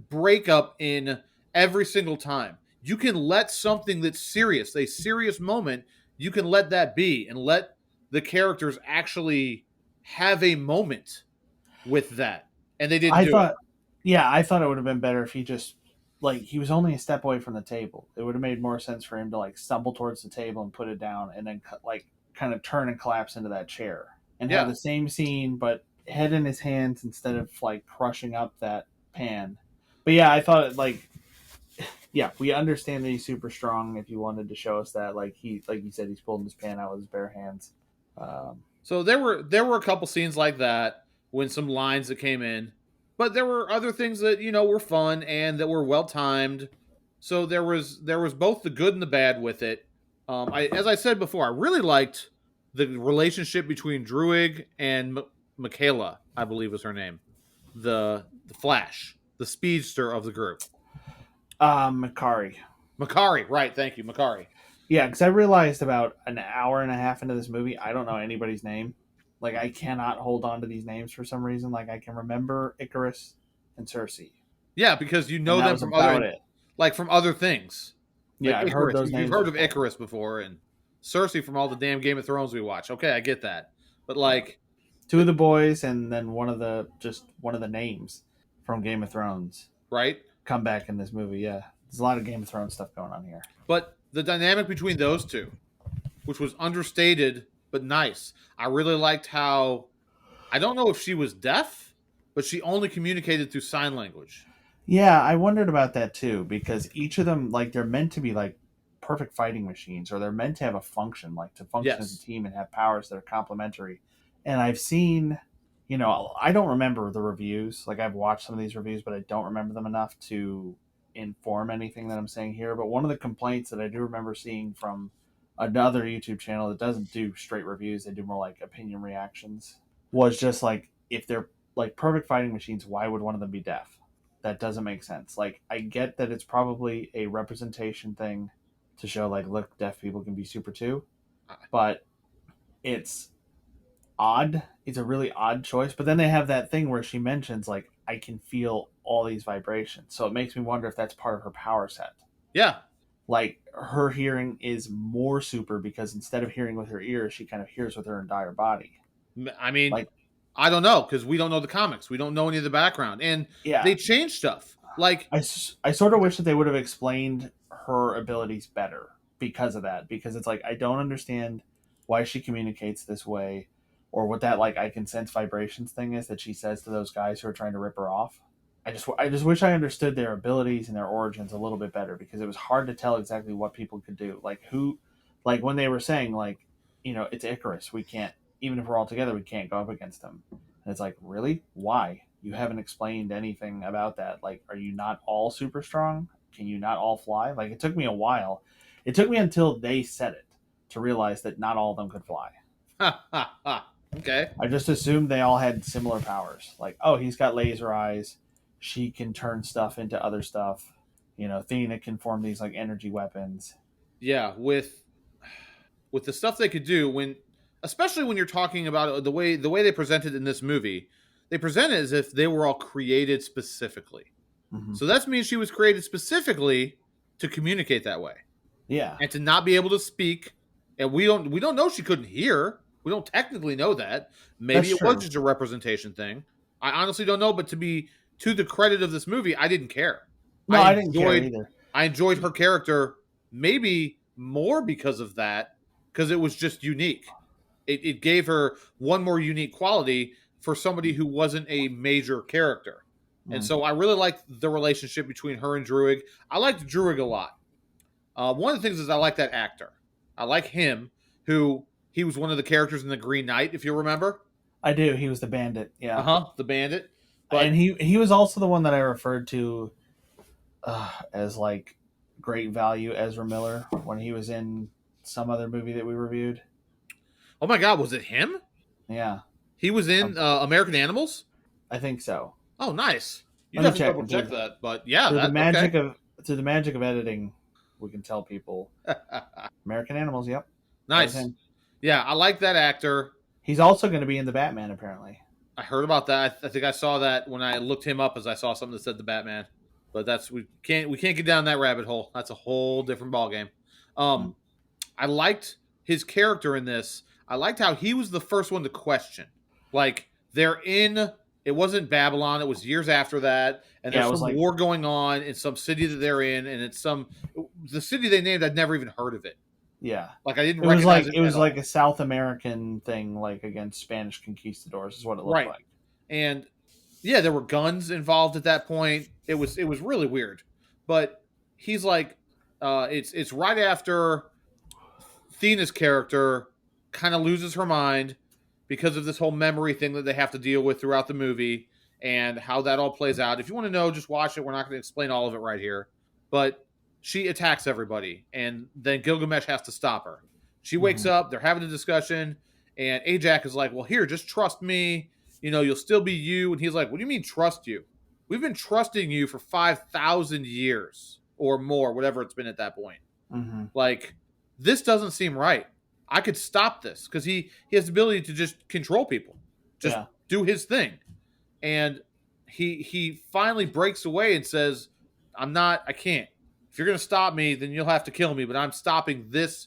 breakup in every single time. You can let something that's serious, a serious moment, you can let that be and let the characters actually have a moment with that. And they didn't I do it. thought, yeah, I thought it would have been better if he just like he was only a step away from the table. It would have made more sense for him to like stumble towards the table and put it down, and then like kind of turn and collapse into that chair, and have Yeah. the same scene, but head in his hands instead of like crushing up that pan. But yeah, I thought like yeah, we understand that he's super strong. If you wanted to show us that, like he, like you said, he's pulling his pan out with his bare hands. Um, So there were a couple scenes like that when some lines that came in, but there were other things that were fun and that were well timed. So there was both the good and the bad with it. As I said before, I really liked the relationship between Druig and Michaela, I believe was her name, the Flash, the speedster of the group. Makari. Makari, right? Thank you, Makari. Yeah, because I realized about an hour and a half into this movie, I don't know anybody's name. Like, I cannot hold on to these names for some reason. Like, I can remember Icarus and Cersei, Yeah, because you and know that them was from other about it. like from other things. Like Yeah, I've heard Icarus. those You've names heard of before. Icarus before and Cersei from all the damn Game of Thrones we watch. Okay, I get that. But Yeah, like two of the boys, and then one of the names from Game of Thrones right? come back in this movie. Yeah, there's a lot of Game of Thrones stuff going on here. But the dynamic between those two, which was understated but nice. I really liked how I don't know if she was deaf, but she only communicated through sign language. Yeah, I wondered about that too because each of them, like, they're meant to be like perfect fighting machines, or they're meant to have a function, like to function as a Yes. team and have powers that are complementary. And I've seen, I don't remember the reviews. Like, I've watched some of these reviews, but I don't remember them enough to inform anything that I'm saying here. But one of the complaints that I do remember seeing from another YouTube channel that doesn't do straight reviews, they do more like opinion reactions, was just like, if they're like perfect fighting machines, why would one of them be deaf? That doesn't make sense. Like, I get that it's probably a representation thing to show like, look, deaf people can be super too, but it's odd. It's a really odd choice. But then they have that thing where she mentions like, I can feel all these vibrations. So it makes me wonder if that's part of her power set. Yeah. Like, her hearing is more super because instead of hearing with her ears, she kind of hears with her entire body. I mean, Like, I don't know because we don't know the comics. We don't know any of the background. And yeah, they changed stuff. Like, I sort of wish that they would have explained her abilities better because of that. Because it's like, I don't understand why she communicates this way, or what that like, I can sense vibrations thing is that she says to those guys who are trying to rip her off. I just wish I understood their abilities and their origins a little bit better because it was hard to tell exactly what people could do. Like, who, like when they were saying like, it's Icarus, we can't, even if we're all together, we can't go up against him. And it's like, really? Why? You haven't explained anything about that. Like, are you not all super strong? Can you not all fly? Like, it took me a while. It took me until they said it to realize that not all of them could fly. ha ha ha. Okay. I just assumed they all had similar powers. Like, oh, he's got laser eyes. She can turn stuff into other stuff. Athena can form these like energy weapons. Yeah, with the stuff they could do when especially when you're talking about the way they presented in this movie, they present it as if they were all created specifically. Hmm. So that means she was created specifically to communicate that way Yeah, and to not be able to speak. And we don't know she couldn't hear. We don't technically know that. Maybe that's it was true. just a representation thing. I honestly don't know, but to the credit of this movie, I didn't care. No, I I didn't care enjoyed either. I enjoyed her character maybe more because of that, because it was just unique. It gave her one more unique quality for somebody who wasn't a major character. And Mm. so I really liked the relationship between her and Druig. I liked Druig a lot. One of the things is I like that actor. I like him, who he was one of the characters in The Green Knight, if you remember. I do. He was the bandit. Uh Yeah, huh. The bandit. and But he was also the one that I referred to as like great value Ezra Miller when he was in some other movie that we reviewed. oh my God, was it him? Yeah, He was in um, American Animals. I think so. Oh, nice. You Let me have to check. double check that. But yeah, Through the that okay. magic of through the magic of editing, we can tell people American Animals. Yep, that was Nice. him. Yeah, I like that actor. He's also going to be in the Batman apparently. I heard about that. I think I saw that when I looked him up, as I saw something that said the Batman. But that's we can't get down that rabbit hole. That's a whole different ballgame. Hmm. Um, I liked his character in this. I liked how he was the first one to question. Like they're in It wasn't Babylon. It was years after that, and Yeah, there's it was some like war going on in some city that they're in, and it's some the city they named. I'd never even heard of it. yeah. Like I didn't It was recognize like it it at was like all. a South American thing, like against Spanish conquistadors, is what it looked Right, like. and yeah, there were guns involved at that point. It was really weird, but he's like, it's right after Thena's character kind of loses her mind because of this whole memory thing that they have to deal with throughout the movie and how that all plays out. If you want to know, just watch it. We're not going to explain all of it right here. But she attacks everybody, and then Gilgamesh has to stop her. She wakes Hmm. up, they're having a discussion, and Ajak is like, well, here, just trust me. You'll still be you. And he's like, what do you mean trust you? We've been trusting you for 5,000 years or more, whatever it's been at that point. Hmm. Like, this doesn't seem right. I could stop this because he has the ability to just control people, just Yeah. do his thing, and he finally breaks away and says, "I'm not. I can't. If you're going to stop me, then you'll have to kill me. But I'm stopping this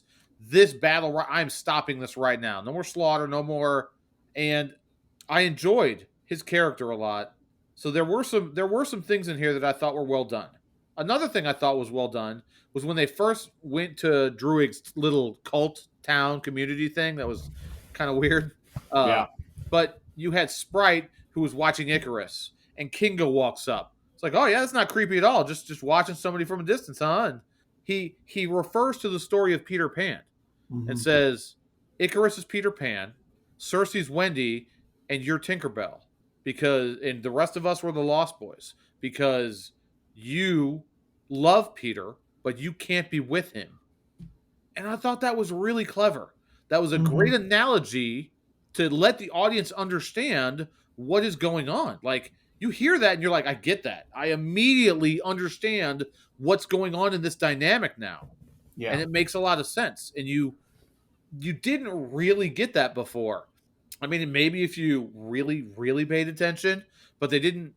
battle. I'm stopping this right now. No more slaughter. No more." And I enjoyed his character a lot. So there were some things in here that I thought were well done. Another thing I thought was well done was when they first went to Druig's little cult town community thing. That was kind of weird. Uh, Yeah. but you had Sprite who was watching Icarus, and Kingo walks up. It's like, oh yeah, that's not creepy at all. Just watching somebody from a distance, huh? And he refers to the story of Peter Pan and Hmm. says, Icarus is Peter Pan, Cersei's Wendy, and you're Tinkerbell, because and the rest of us were the Lost Boys because you love Peter, but you can't be with him. And I thought that was really clever. That was a Hmm. great analogy to let the audience understand what is going on. Like, you hear that and you're like, I get that. I immediately understand what's going on in this dynamic now. And Yeah. it makes a lot of sense. And you didn't really get that before. I mean, maybe if you really, really paid attention, but they didn't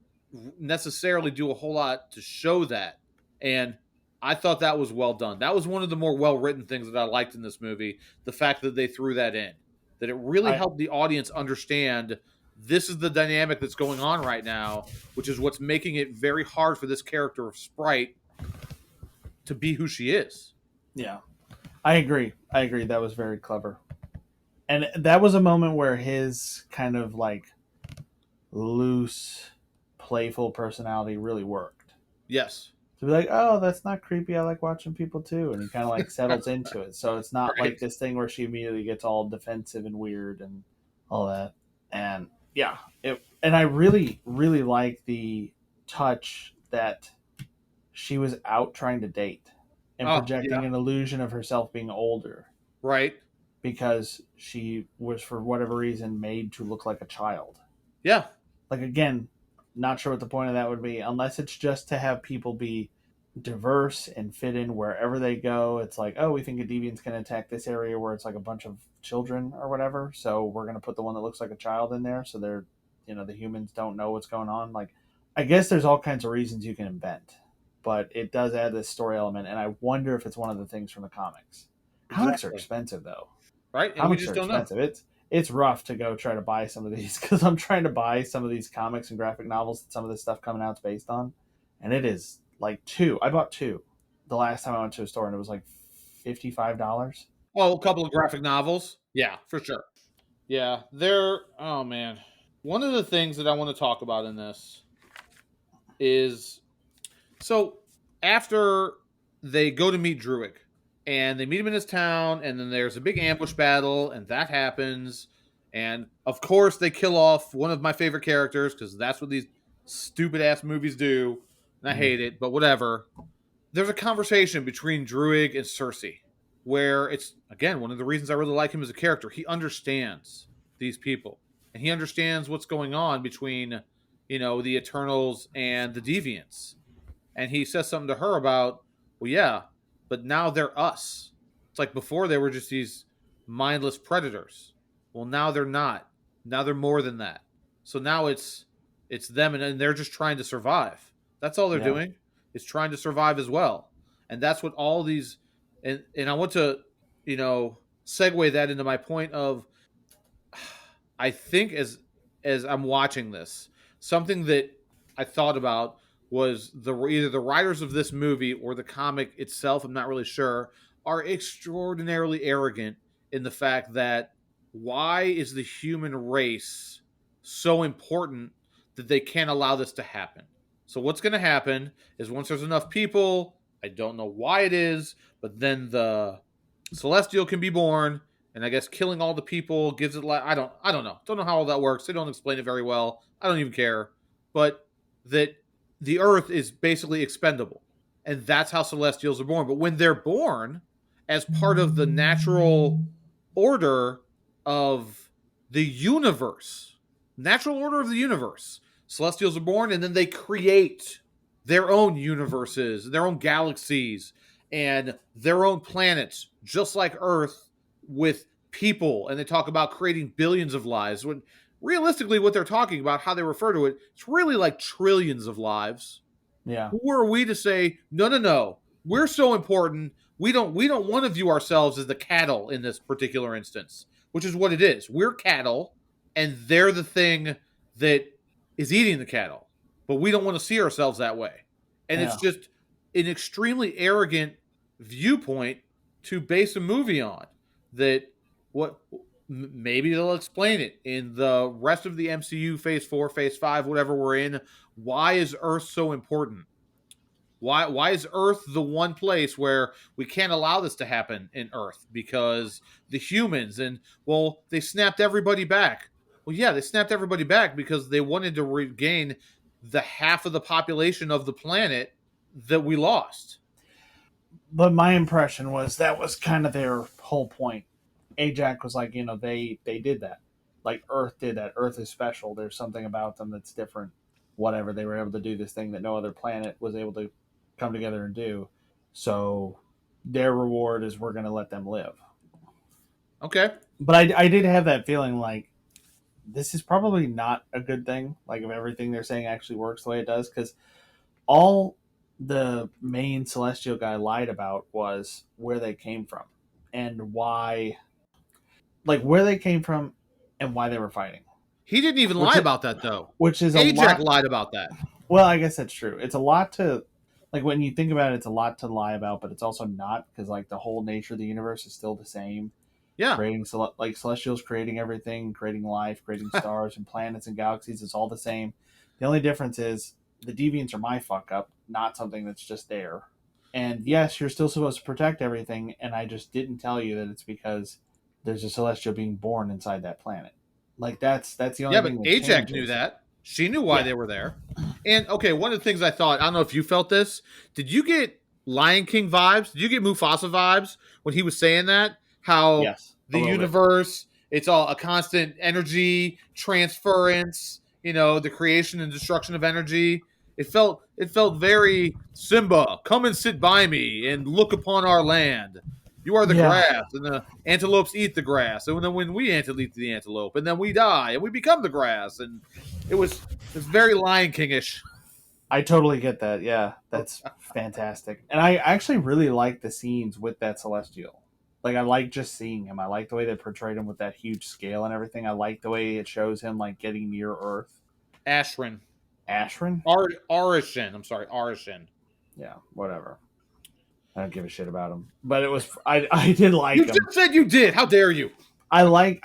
necessarily do a whole lot to show that. And I thought that was well done. That was one of the more well written things that I liked in this movie. The fact that they threw that in, that it really I helped the audience understand this is the dynamic that's going on right now, which is what's making it very hard for this character of Sprite to be who she is. Yeah. I agree. I agree. That was very clever. And that was a moment where his kind of like loose, playful personality really worked. Yes. To be like, oh, that's not creepy. I like watching people too, and he kind of like settles into it. So it's not like Right. this thing where she immediately gets all defensive and weird and all that. And yeah, and I really, really like the touch that she was out trying to date and Oh, projecting yeah. an illusion of herself being older Right. because she was, for whatever reason, made to look like a child. Yeah. Like, again, not sure what the point of that would be, unless it's just to have people be diverse and fit in wherever they go. It's like, oh, we think a deviant's going to attack this area where it's like a bunch of children or whatever. So we're going to put the one that looks like a child in there. So they're, the humans don't know what's going on. Like, I guess there's all kinds of reasons you can invent, but it does add this story element. And I wonder if it's one of the things from the comics. Comics are Exactly. expensive, though. Right. And we Comics just are don't know. expensive. It's rough to go try to buy some of these because I'm trying to buy some of these comics and graphic novels that some of this stuff coming out is based on, and it is like two. I bought two the last time I went to a store, and it was like $55. Oh, a couple of graphic novels. Yeah, for sure. Yeah, they're. Oh man, one of the things that I want to talk about in this is so after they go to meet Druid and they meet him in his town, and then there's a big ambush battle, and that happens, and of course they kill off one of my favorite characters because that's what these stupid ass movies do, and I Mm-hmm. hate it, but whatever. There's a conversation between Druig and Cersei where it's again one of the reasons I really like him as a character. He understands these people and he understands what's going on between the Eternals and the Deviants. And he says something to her about, well, yeah, but now they're us. It's like before they were just these mindless predators. Well, now they're not. Now they're more than that. So now it's them, and they're just trying to survive. That's all they're Yeah, doing. Is trying to survive as well. And that's what all these and I want to, segue that into my point of I think as I'm watching this, something that I thought about was either the writers of this movie or the comic itself, I'm not really sure, are extraordinarily arrogant in the fact that why is the human race so important that they can't allow this to happen? So what's going to happen is once there's enough people, I don't know why it is, but then the celestial can be born, and I guess killing all the people gives it like I don't know. Don't know how all that works. They don't explain it very well. I don't even care. But that the earth is basically expendable. And that's how celestials are born. But when they're born as part of the natural order of the universe, natural order of the universe, celestials are born and then they create their own universes, their own galaxies, and their own planets, just like Earth, with people. And they talk about creating billions of lives. When realistically, what they're talking about, how they refer to it, it's really like trillions of lives. Yeah. Who are we to say no, no, no? We're so important. We don't want to view ourselves as the cattle in this particular instance, which is what it is. We're cattle, and they're the thing that is eating the cattle. But we don't want to see ourselves that way, and it's Yeah. just an extremely arrogant viewpoint to base a movie on. That what maybe they'll explain it in the rest of the MCU, Phase 4, Phase 5, whatever we're in. Why is Earth so important? Why is Earth the one place where we can't allow this to happen in Earth? Because the humans, and well, they snapped everybody back. Well, yeah, they snapped everybody back because they wanted to regain the half of the population of the planet that we lost. But my impression was that was kind of their whole point. Ajax was like, they did that. Like Earth did that. Earth is special. There's something about them that's different. Whatever. They were able to do this thing that no other planet was able to come together and do. So their reward is we're going to let them live. Okay. But I did have that feeling like this is probably not a good thing. Like if everything they're saying actually works the way it does, because all the main celestial guy lied about was where they came from and why, like where they came from and why they were fighting, He didn't even which lie is, about that though. which is a Ajax lot. lied about that. Well, I guess that's true. It's a lot to, like when you think about it, it's a lot to lie about, but it's also not, because like the whole nature of the universe is still the same. Yeah. Creating like celestials, creating everything, creating life, creating stars and planets and galaxies. It's all the same. The only difference is the deviants are my fuck up, not something that's just there. And yes, you're still supposed to protect everything, and I just didn't tell you that it's because there's a celestial being born inside that planet. Like that's the only Yeah, but thing that Ajax knew changes. that. She knew why Yeah. they were there. And okay, one of the things I thought, I don't know if you felt this. Did you get Lion King vibes? Did you get Mufasa vibes when he was saying that? How Yes, a the little bit. universe, it's all a constant energy transference, the creation and destruction of energy. It felt very Simba, come and sit by me and look upon our land. You are the Yeah. grass, and the antelopes eat the grass. And then when we eat the antelope, and then we die, and we become the grass. And it's very Lion Kingish. I totally get that. Yeah, that's fantastic. And I actually really like the scenes with that celestial. Like I like just seeing him. I like the way they portrayed him with that huge scale and everything. I like the way it shows him like getting near Earth. Ashrin, Ashrin? Arishin. I'm sorry, Arishin. Yeah, whatever. I don't give a shit about him. But it was I did like You him. just said you did. How dare you? I like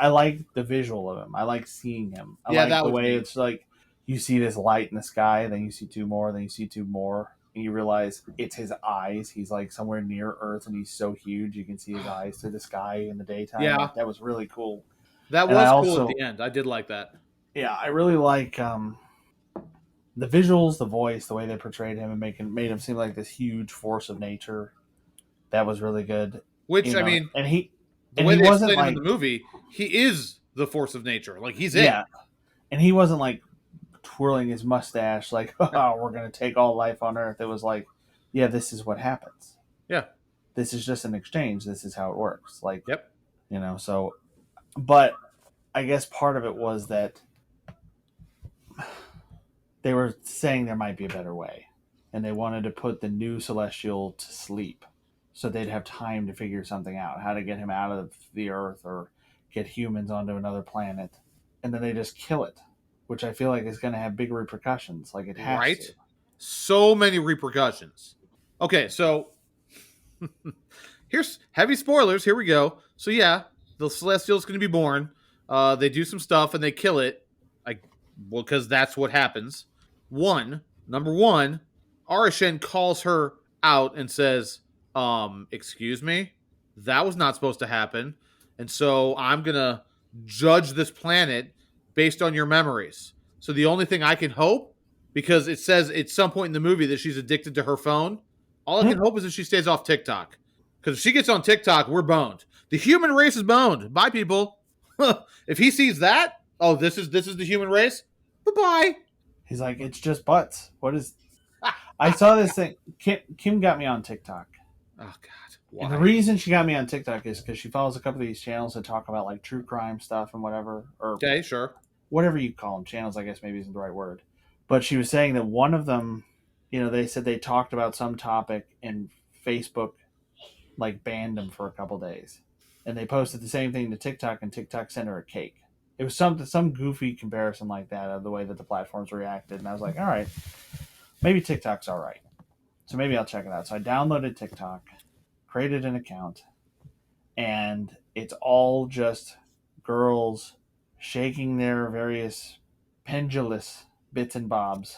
the visual of him. I like seeing him. I Yeah, like that the was way neat. it's like you see this light in the sky, then you see two more, then you see two more, and you realize it's his eyes. He's like somewhere near Earth, and he's so huge you can see his eyes through the sky in the daytime. Yeah, Like that was really cool. that And I was cool at also, the end. I did like that. yeah, I really like the visuals, the voice, the way they portrayed him and made him seem like this huge force of nature. That was really good. Which I mean, And he the and way he they wasn't explain him in like, the movie, he is the force of nature. Like he's it. yeah, and he wasn't like twirling his mustache like, oh, we're going to take all life on Earth. It was like, yeah, this is what happens. Yeah. This is just an exchange. This is how it works. Like, Yep. so, but I guess part of it was that they were saying there might be a better way. And they wanted to put the new Celestial to sleep so they'd have time to figure something out, how to get him out of the Earth or get humans onto another planet. And then they just kill it. which I feel like is going to have big repercussions. Like it has Right? to. So many repercussions. Okay, so here's heavy spoilers. Here we go. So yeah, the Celestial's going to be born. They do some stuff and they kill it. I well, because that's what happens. Number one, Arishen calls her out and says, excuse me, that was not supposed to happen, and so I'm gonna judge this planet based on your memories. So the only thing I can hope, because it says at some point in the movie that she's addicted to her phone, all I can hope is that she stays off TikTok. Because if she gets on TikTok, we're boned. The human race is boned. Bye, people. If he sees that, oh, this is the human race. Bye bye. He's like, it's just butts. What is? I saw this thing. Kim got me on TikTok. Oh God, And the why? reason she got me on TikTok is because she follows a couple of these channels that talk about like true crime stuff and whatever, or Okay, sure. whatever you call them. Channels, I guess maybe isn't the right word. But she was saying that one of them, they said they talked about some topic and Facebook like banned them for a couple days. And they posted the same thing to TikTok and TikTok sent her a cake. It was some goofy comparison like that of the way that the platforms reacted. And I was like, all right, maybe TikTok's all right. So maybe I'll check it out. So I downloaded TikTok, created an account, and it's all just girls shaking their various pendulous bits and bobs.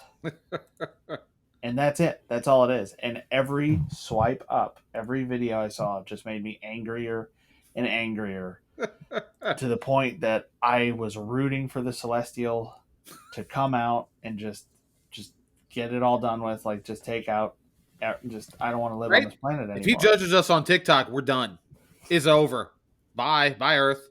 And that's it. That's all it is. And every swipe up, every video I saw just made me angrier and angrier to the point that I was rooting for the Celestial to come out and just get it all done with. Like just take out. Just I don't want to live on Right? this planet If he anymore. judges us on TikTok, we're done. It's over. Bye. Bye, Earth.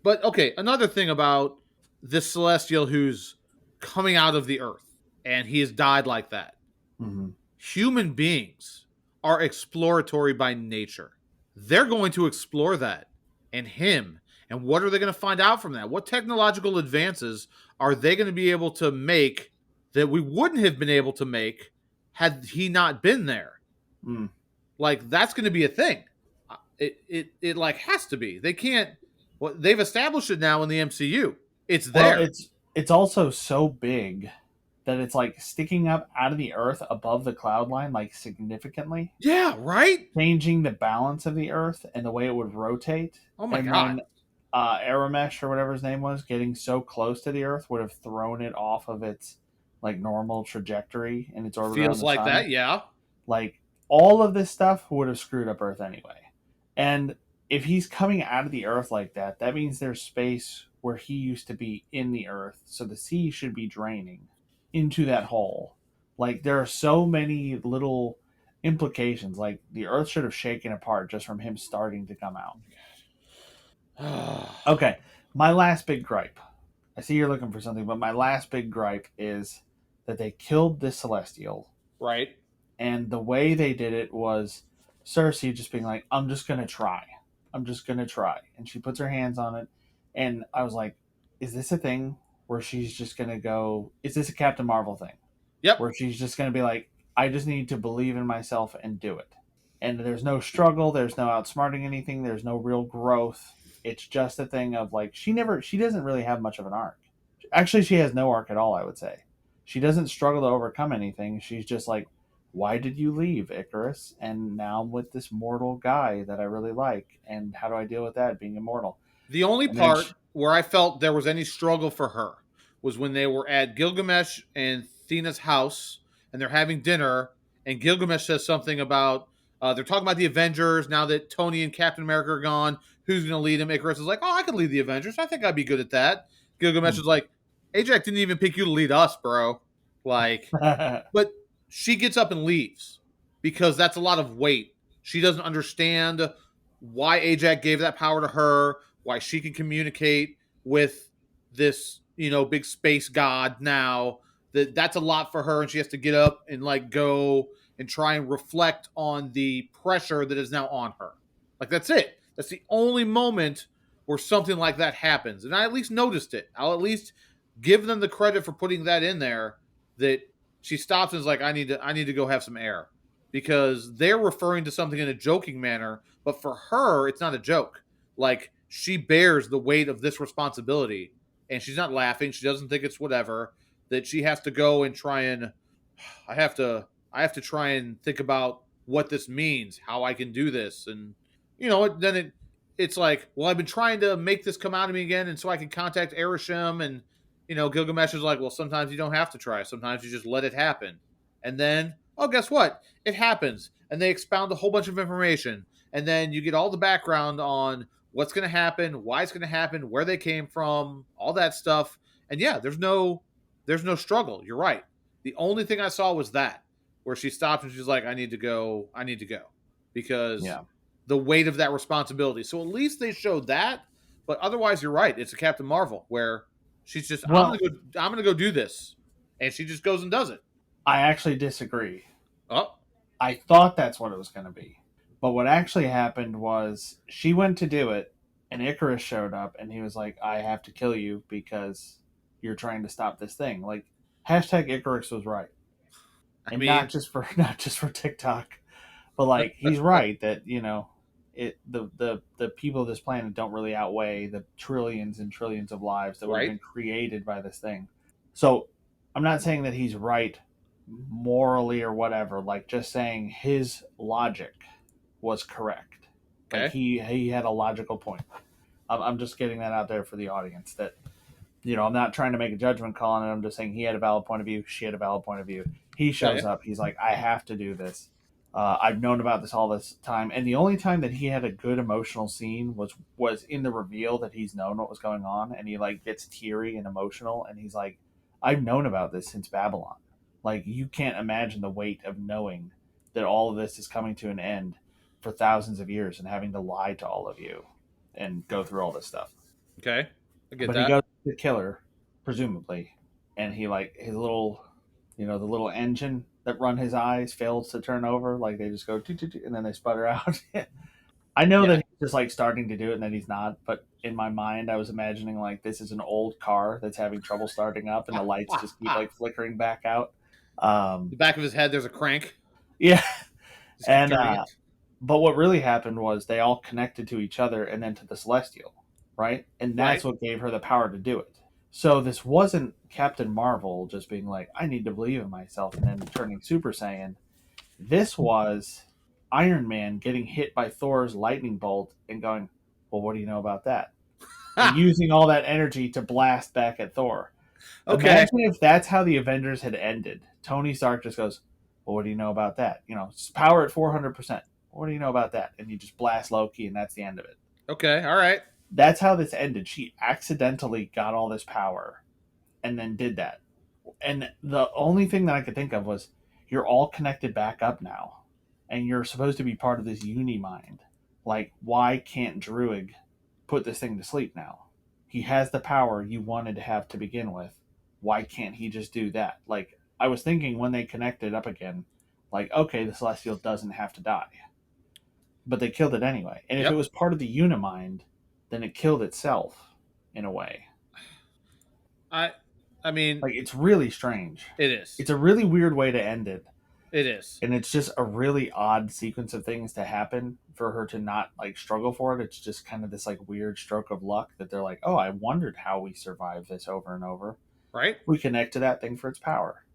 But okay, another thing about this celestial who's coming out of the Earth and he has died like that. Mm-hmm. Human beings are exploratory by nature. They're going to explore that and him. And what are they going to find out from that? What technological advances are they going to be able to make that we wouldn't have been able to make had he not been there? Mm. Like that's going to be a thing. It like has to be. They can't. Well, they've established it now in the MCU. It's Well, there. it's also so big that it's like sticking up out of the earth above the cloud line, like significantly, Yeah, right. changing the balance of the earth and the way it would rotate. Oh my And god. then Aramesh or whatever his name was, getting so close to the earth would have thrown it off of its like normal trajectory in its orbit around Feels the like sun. that. Yeah. Like all of this stuff would have screwed up Earth anyway. And if he's coming out of the Earth like that, that means there's space where he used to be in the Earth. So the sea should be draining into that hole. Like there are so many little implications. Like the Earth should have shaken apart just from him starting to come out. Okay, my last big gripe. I see you're looking for something, but my last big gripe is that they killed this Celestial, Right. and the way they did it was Cersei just being like, "I'm just gonna try. I'm just gonna try," and she puts her hands on it, and I was like, "Is this a thing where she's just gonna go? Is this a Captain Marvel thing Yep. where she's just gonna be like, I just need to believe in myself and do it?" And there's no struggle, there's no outsmarting anything, there's no real growth. It's just a thing of like she doesn't really have much of an arc. Actually, she has no arc at all, I would say. She doesn't struggle to overcome anything. She's just like, why did you leave, Icarus? And now I'm with this mortal guy that I really like. And how do I deal with that, being immortal? The only And then part where I felt there was any struggle for her was when they were at Gilgamesh and Thena's house and they're having dinner, and Gilgamesh says something about they're talking about the Avengers now that Tony and Captain America are gone. Who's going to lead them? Icarus is like, "Oh, I could lead the Avengers. I think I'd be good at that." Gilgamesh is like, "Ajax didn't even pick you to lead us, bro." Like, but she gets up and leaves because that's a lot of weight. She doesn't understand why Ajax gave that power to her, why she can communicate with this, big space god now. That's a lot for her, and she has to get up and like go and try and reflect on the pressure that is now on her. Like that's it. That's the only moment where something like that happens. And I at least noticed it. I'll at least give them the credit for putting that in there, that she stops and is like, I need to go have some air. Because they're referring to something in a joking manner, but for her, it's not a joke. Like she bears the weight of this responsibility and she's not laughing. She doesn't think it's whatever. That she has to go and try and I have to try and think about what this means, how I can do this, and it's like, well, I've been trying to make this come out of me again, and so I can contact Erisham, and Gilgamesh is like, well, sometimes you don't have to try. Sometimes you just let it happen, and then oh, guess what? It happens, and they expound a whole bunch of information, and then you get all the background on what's going to happen, why it's going to happen, where they came from, all that stuff, and yeah, there's no struggle. You're right. The only thing I saw was that where she stopped and she's like, I need to go because Yeah. the weight of that responsibility. So at least they showed that, but otherwise, you're right. It's a Captain Marvel where she's just, Well, I'm gonna go do this, and she just goes and does it. I actually disagree. Oh, I thought that's what it was going to be. But what actually happened was she went to do it, and Icarus showed up, and he was like, I have to kill you because you're trying to stop this thing. Like, hashtag Icarus was right. I And mean, not just for TikTok, but like he's right that, the people of this planet don't really outweigh the trillions and trillions of lives that would have right? been created by this thing. So I'm not saying that he's right morally or whatever, like just saying his logic was correct. Like Okay, he had a logical point. I'm just getting that out there for the audience that I'm not trying to make a judgment call on it. I'm just saying he had a valid point of view. She had a valid point of view. He got shows you. up. He's like, I have to do this. I've known about this all this time, and the only time that he had a good emotional scene was in the reveal that he's known what was going on, and he like gets teary and emotional, and he's like, I've known about this since Babylon. Like you can't imagine the weight of knowing that all of this is coming to an end for thousands of years and having to lie to all of you and go through all this stuff. Okay, I get But he that. goes to the killer, presumably, and he like his little, the little engine that run his eyes fails to turn over. Like they just go toot, toot, toot, and then they sputter out. I know Yeah. that he's just like starting to do it and that he's not, but in my mind, I was imagining like this is an old car that's having trouble starting up, and the lights just keep like flickering back out. The Um, back of his head, there's a crank. yeah, Just keep and turning it. but what really happened was they all connected to each other and then to the Celestial, right? And that's Right. what gave her the power to do it. So this wasn't Captain Marvel just being like, I need to believe in myself and then turning Super Saiyan. This was Iron Man getting hit by Thor's lightning bolt and going, well, what do you know about that? And Ha! using all that energy to blast back at Thor. Okay. Imagine if that's how the Avengers had ended. Tony Stark just goes, well, what do you know about that? Power at 400%. What do you know about that? And you just blast Loki, and that's the end of it. Okay. All right. That's how this ended. She accidentally got all this power and then did that. And the only thing that I could think of was you're all connected back up now, and you're supposed to be part of this uni mind. Like, why can't Druig put this thing to sleep now? He has the power you wanted to have to begin with. Why can't he just do that? Like, I was thinking when they connected up again, like, okay, the Celestial doesn't have to die. But they killed it anyway. And if it Yep. was part of the Unimind, then it killed itself in a way. I. I mean, Like, it's really strange. it is. It's a really weird way to end it. It is. And it's just a really odd sequence of things to happen for her to not like struggle for it. It's just kind of this like weird stroke of luck that they're like, oh, I wondered how we survived this over and over. Right. We connect to that thing for its power.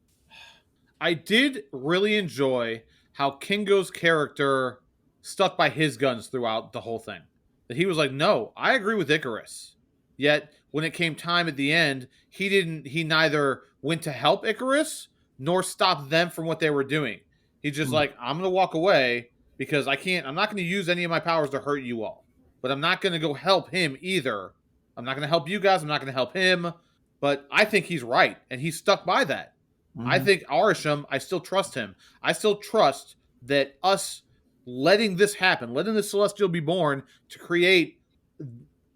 I did really enjoy how Kingo's character stuck by his guns throughout the whole thing. That he was like, "No, I agree with Icarus." Yet when it came time at the end, he didn't. He neither went to help Icarus nor stop them from what they were doing. He's just Mm. like, "I'm going to walk away because I can't. I'm not going to use any of my powers to hurt you all, but I'm not going to go help him either. I'm not going to help you guys. I'm not going to help him." But I think he's right, and he's stuck by that. I Mm-hmm. think Arisham, I still trust him. I still trust that us letting this happen, letting the Celestial be born to create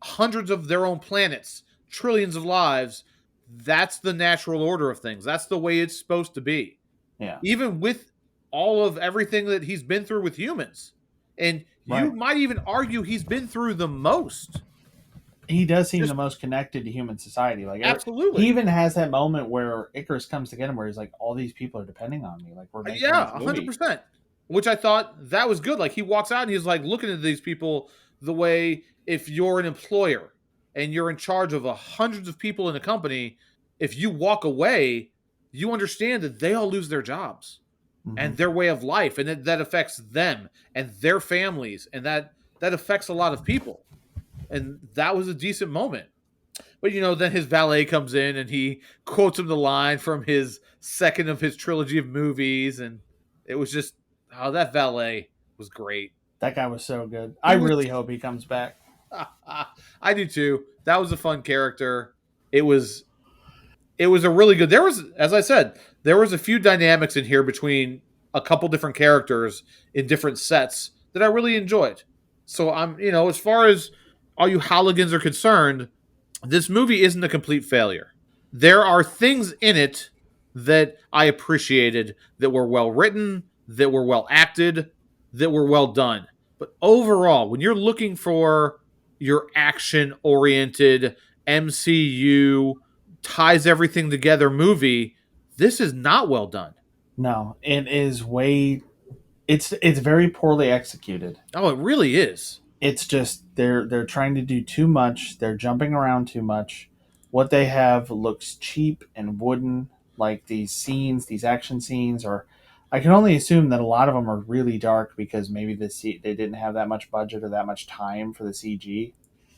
hundreds of their own planets, trillions of lives, that's the natural order of things. That's the way it's supposed to be. Yeah. Even with all of everything that he's been through with humans. And you Right. might even argue he's been through the most. He does seem the Just most connected to human society. Like he absolutely. even has that moment where Icarus comes to get him, where he's like, "All these people are depending on me. Like we're making Yeah, this movie." 100%. Which I thought that was good. Like he walks out and he's like looking at these people the way if you're an employer. and you're in charge of hundreds of people in a company, if you walk away, you understand that they all lose their jobs Hmm. and their way of life, and that affects them and their families, and that affects a lot of people. And that was a decent moment. But then his valet comes in and he quotes him the line from his second of his trilogy of movies, and it was just that valet was great. That guy was so good. I He was. really hope he comes back. I do too. That was a fun character. It was it was a really good. There was, as I said, there was a few dynamics in here between a couple different characters in different sets that I really enjoyed. So as far as all you Holligans are concerned, this movie isn't a complete failure. There are things in it that I appreciated, that were well written, that were well acted, that were well done. But overall, when you're looking for your action oriented MCU ties everything together movie, this is not well done. No, it is way. It's very poorly executed. Oh, it really is. It's just they're trying to do too much. They're jumping around too much. What they have looks cheap and wooden. Like these scenes, these action scenes, or I can only assume that a lot of them are really dark because maybe they didn't have that much budget or that much time for the CG.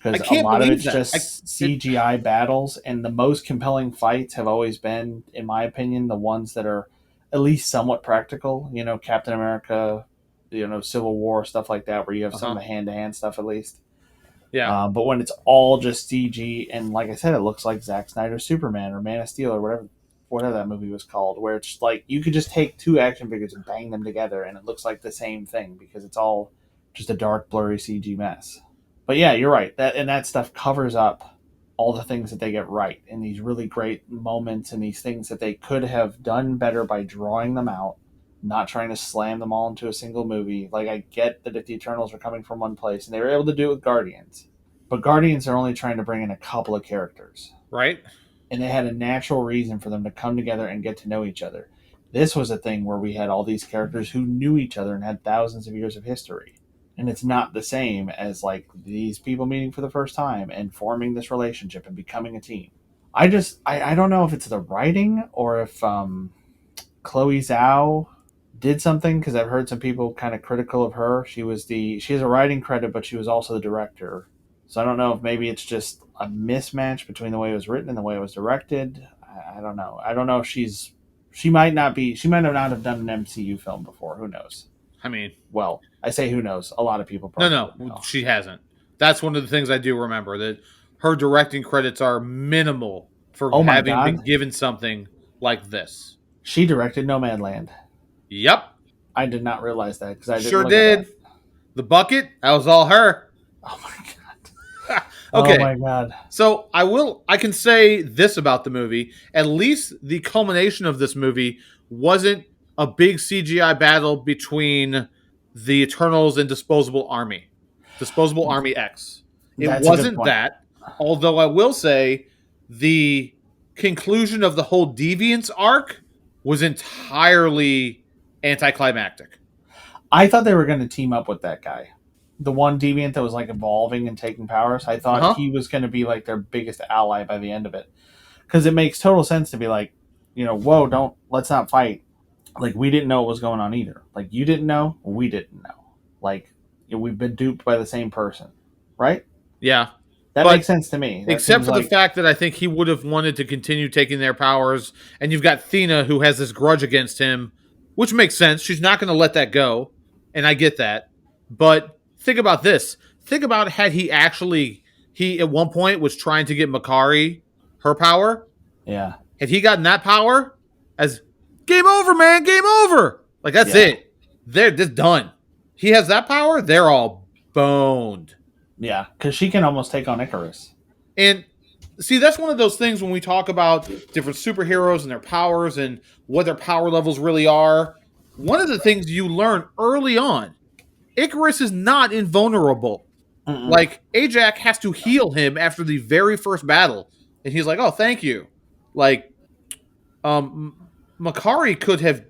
I Because a can't lot of believe it's that. just CGI battles, and the most compelling fights have always been, in my opinion, the ones that are at least somewhat practical. Captain America, Civil War, stuff like that, where you have some of Uh-huh. the hand to hand stuff at least. Yeah. But when it's all just CG, and like I said, it looks like Zack Snyder's Superman or Man of Steel or whatever that movie was called, where it's like you could just take two action figures and bang them together, and it looks like the same thing because it's all just a dark, blurry CG mess. But yeah, you're right. That stuff covers up all the things that they get right in these really great moments and these things that they could have done better by drawing them out, not trying to slam them all into a single movie. Like I get that if the Eternals are coming from one place and they were able to do it with Guardians, but Guardians are only trying to bring in a couple of characters, Right? and they had a natural reason for them to come together and get to know each other. This was a thing where we had all these characters who knew each other and had thousands of years of history. And it's not the same as like these people meeting for the first time and forming this relationship and becoming a team. I don't know if it's the writing or if Chloe Zhao did something because I've heard some people kind of critical of her. She has a writing credit, but she was also the director. So I don't know if maybe it's just a mismatch between the way it was written and the way it was directed. I don't know. I don't know if she might not be she might have not have done an MCU film before. Who knows? I mean, Well, I say who knows. A lot of people no, probably no, wouldn't know. she hasn't. That's one of the things I do remember, that her directing credits are minimal for Oh my having god, been given something like this. she directed Nomadland. Yep, I did not realize that because I didn't sure look at that. did. The bucket, that was all her. Oh my god. Oh Okay, my god. so I can say this about the movie. At least the culmination of this movie wasn't a big CGI battle between the Eternals and Disposable Army X. It That's a good wasn't point. that. Although I will say the conclusion of the whole Deviants arc was entirely anticlimactic. I thought they were going to team up with that guy. The one deviant that was like evolving and taking powers. I Uh thought huh. he was going to be like their biggest ally by the end of it. Because it makes total sense to be like, whoa, let's not fight. Like, we didn't know what was going on either. Like, you didn't know, we didn't know. Like, we've been duped by the same person. Right? Yeah. That But makes sense to me. That except seems for the like, fact that I think he would have wanted to continue taking their powers, and you've got Thena who has this grudge against him, which makes sense. She's not going to let that go, and I get that. But think about this. Think about had he at one point was trying to get Makari her power. yeah, Had he gotten that power, as game over, man, game over. Like that's yeah, it. They're just done. He has that power. They're all boned. yeah. Because she can almost take on Icarus. And see, that's one of those things when we talk about different superheroes and their powers and what their power levels really are. One of the things you learn early on, Icarus is not invulnerable. Mm-mm. Like Ajax has to heal him after the very first battle, and he's like, "Oh, thank you." Like, Makari could have,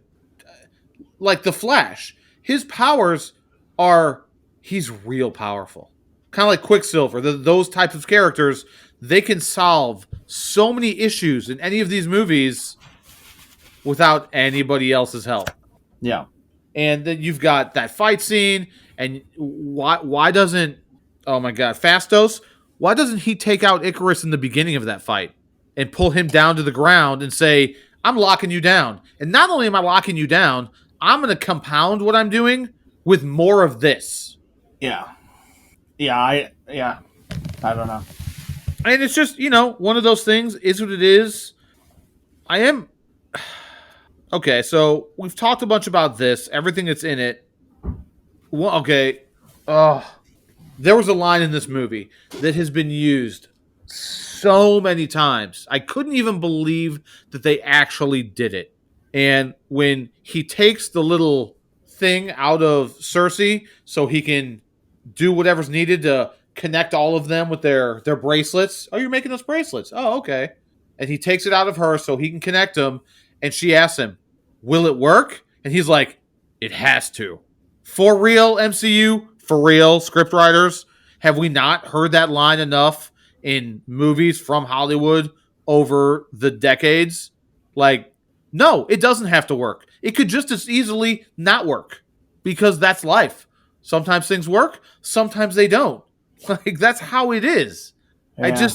like the Flash. His powers are he's real powerful. kind of like Quicksilver, those types of characters, they can solve so many issues in any of these movies without anybody else's help. Yeah. And then you've got that fight scene, and why doesn't, oh my god, Fastos, why doesn't he take out Icarus in the beginning of that fight and pull him down to the ground and say, I'm locking you down. And not only am I locking you down, I'm going to compound what I'm doing with more of this. Yeah. Yeah. I don't know. And it's just, one of those things is what it is. I am okay. So we've talked a bunch about this, everything that's in it. Well, okay. Oh, there was a line in this movie that has been used so many times. I couldn't even believe that they actually did it. And when he takes the little thing out of Cersei so he can do whatever's needed to connect all of them with their bracelets. Oh, you're making those bracelets. Oh, okay. And he takes it out of her so he can connect them. And she asks him, will it work? And he's like, it has to. For real, MCU? For real, scriptwriters? Have we not heard that line enough in movies from Hollywood over the decades? Like, no, it doesn't have to work. It could just as easily not work because that's life. Sometimes things work, sometimes they don't. Like, that's how it is. Yeah.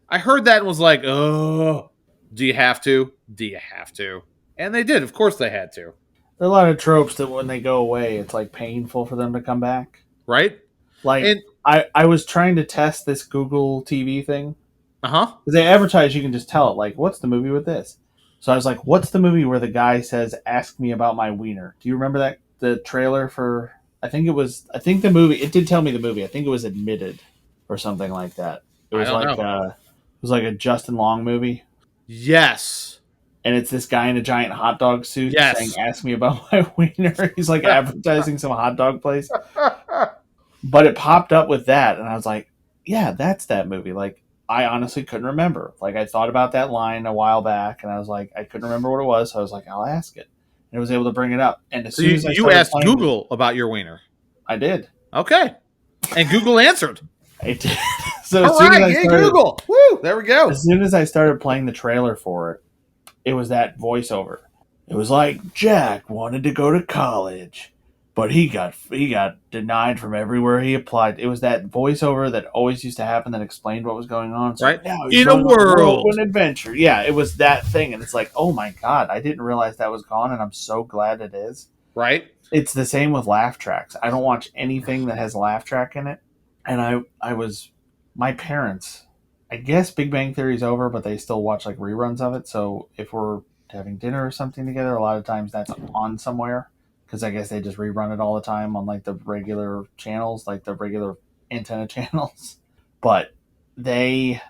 I heard that and was like, oh, do you have to? Do you have to? And they did. Of course they had to. There are a lot of tropes that when they go away, it's like painful for them to come back. Right? Like And, I was trying to test this Google TV thing uh-huh. because they advertise. You can just tell it like, what's the movie with this? So I was like, what's the movie where the guy says, "Ask me about my wiener"? Do you remember that the trailer for? I think it was. I think the movie. It did tell me the movie. I think it was Admitted or something like that. It I was don't like know. it was like a Justin Long movie, Yes. and it's this guy in a giant hot dog suit saying, Yes. "Ask me about my wiener." He's like advertising some hot dog place, but it popped up with that, and I was like, "Yeah, that's that movie." Like, I honestly couldn't remember. Like, I thought about that line a while back, and I was like, I couldn't remember what it was, so I was like, I'll ask it, and it was able to bring it up. And as So soon as I you started asked playing, Google about your wiener. I did. Okay. And Google answered. I did. So All right, yay, Google. Woo, there we go. as soon as I started playing the trailer for it, it was that voiceover. It was like Jack wanted to go to college, but he got denied from everywhere he applied. It was that voiceover that always used to happen that explained what was going on. So Right? now he's In a going on a world. whirlwind adventure. Yeah, it was that thing, and it's like, oh my god, I didn't realize that was gone, and I'm so glad it is. Right? It's the same with laugh tracks. I don't watch anything that has a laugh track in it, and I was my parents. I guess Big Bang Theory's over, but they still watch like reruns of it. So if we're having dinner or something together, a lot of times that's on somewhere because I guess they just rerun it all the time on like the regular channels, like the regular antenna channels. But they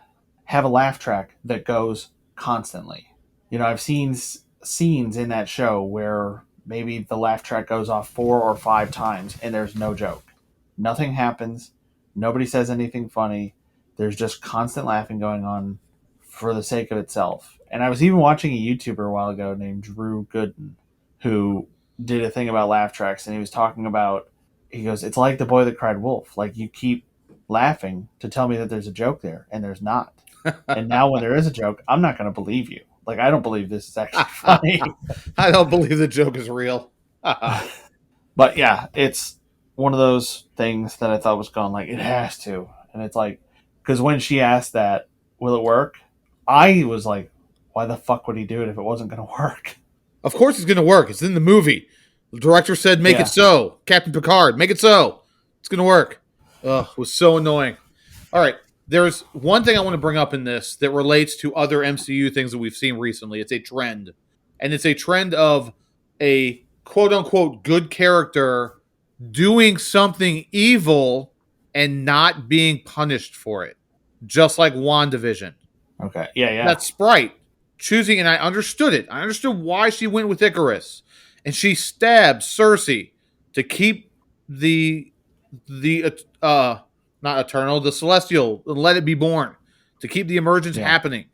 have a laugh track that goes constantly. I've seen scenes in that show where maybe the laugh track goes off 4 or 5 times and there's no joke. Nothing happens. Nobody says anything funny. There's just constant laughing going on for the sake of itself. And I was even watching a YouTuber a while ago named Drew Gooden who did a thing about laugh tracks, and he was talking about, he goes, it's like The Boy That Cried Wolf. Like, you keep laughing to tell me that there's a joke there, and there's not. And now when there is a joke, I'm not going to believe you. Like, I don't believe this is actually funny. I don't believe the joke is real. But yeah, it's one of those things that I thought was gone. Like, it has to. And it's like, because when she asked that, will it work? I was like, why the fuck would he do it if it wasn't going to work? Of course it's going to work. It's in the movie. The director said, make Yeah. it so. Captain Picard, make it so. It's going to work. Ugh, it was so annoying. All right. There's one thing I want to bring up in this that relates to other MCU things that we've seen recently. It's a trend. And it's a trend of a quote unquote good character doing something evil and not being punished for it. Just like WandaVision. Okay. Yeah. That Sprite choosing, and I understood it. I understood why she went with Icarus. And she stabbed Cersei to keep the not eternal, the celestial, let it be born, to keep the emergence happening.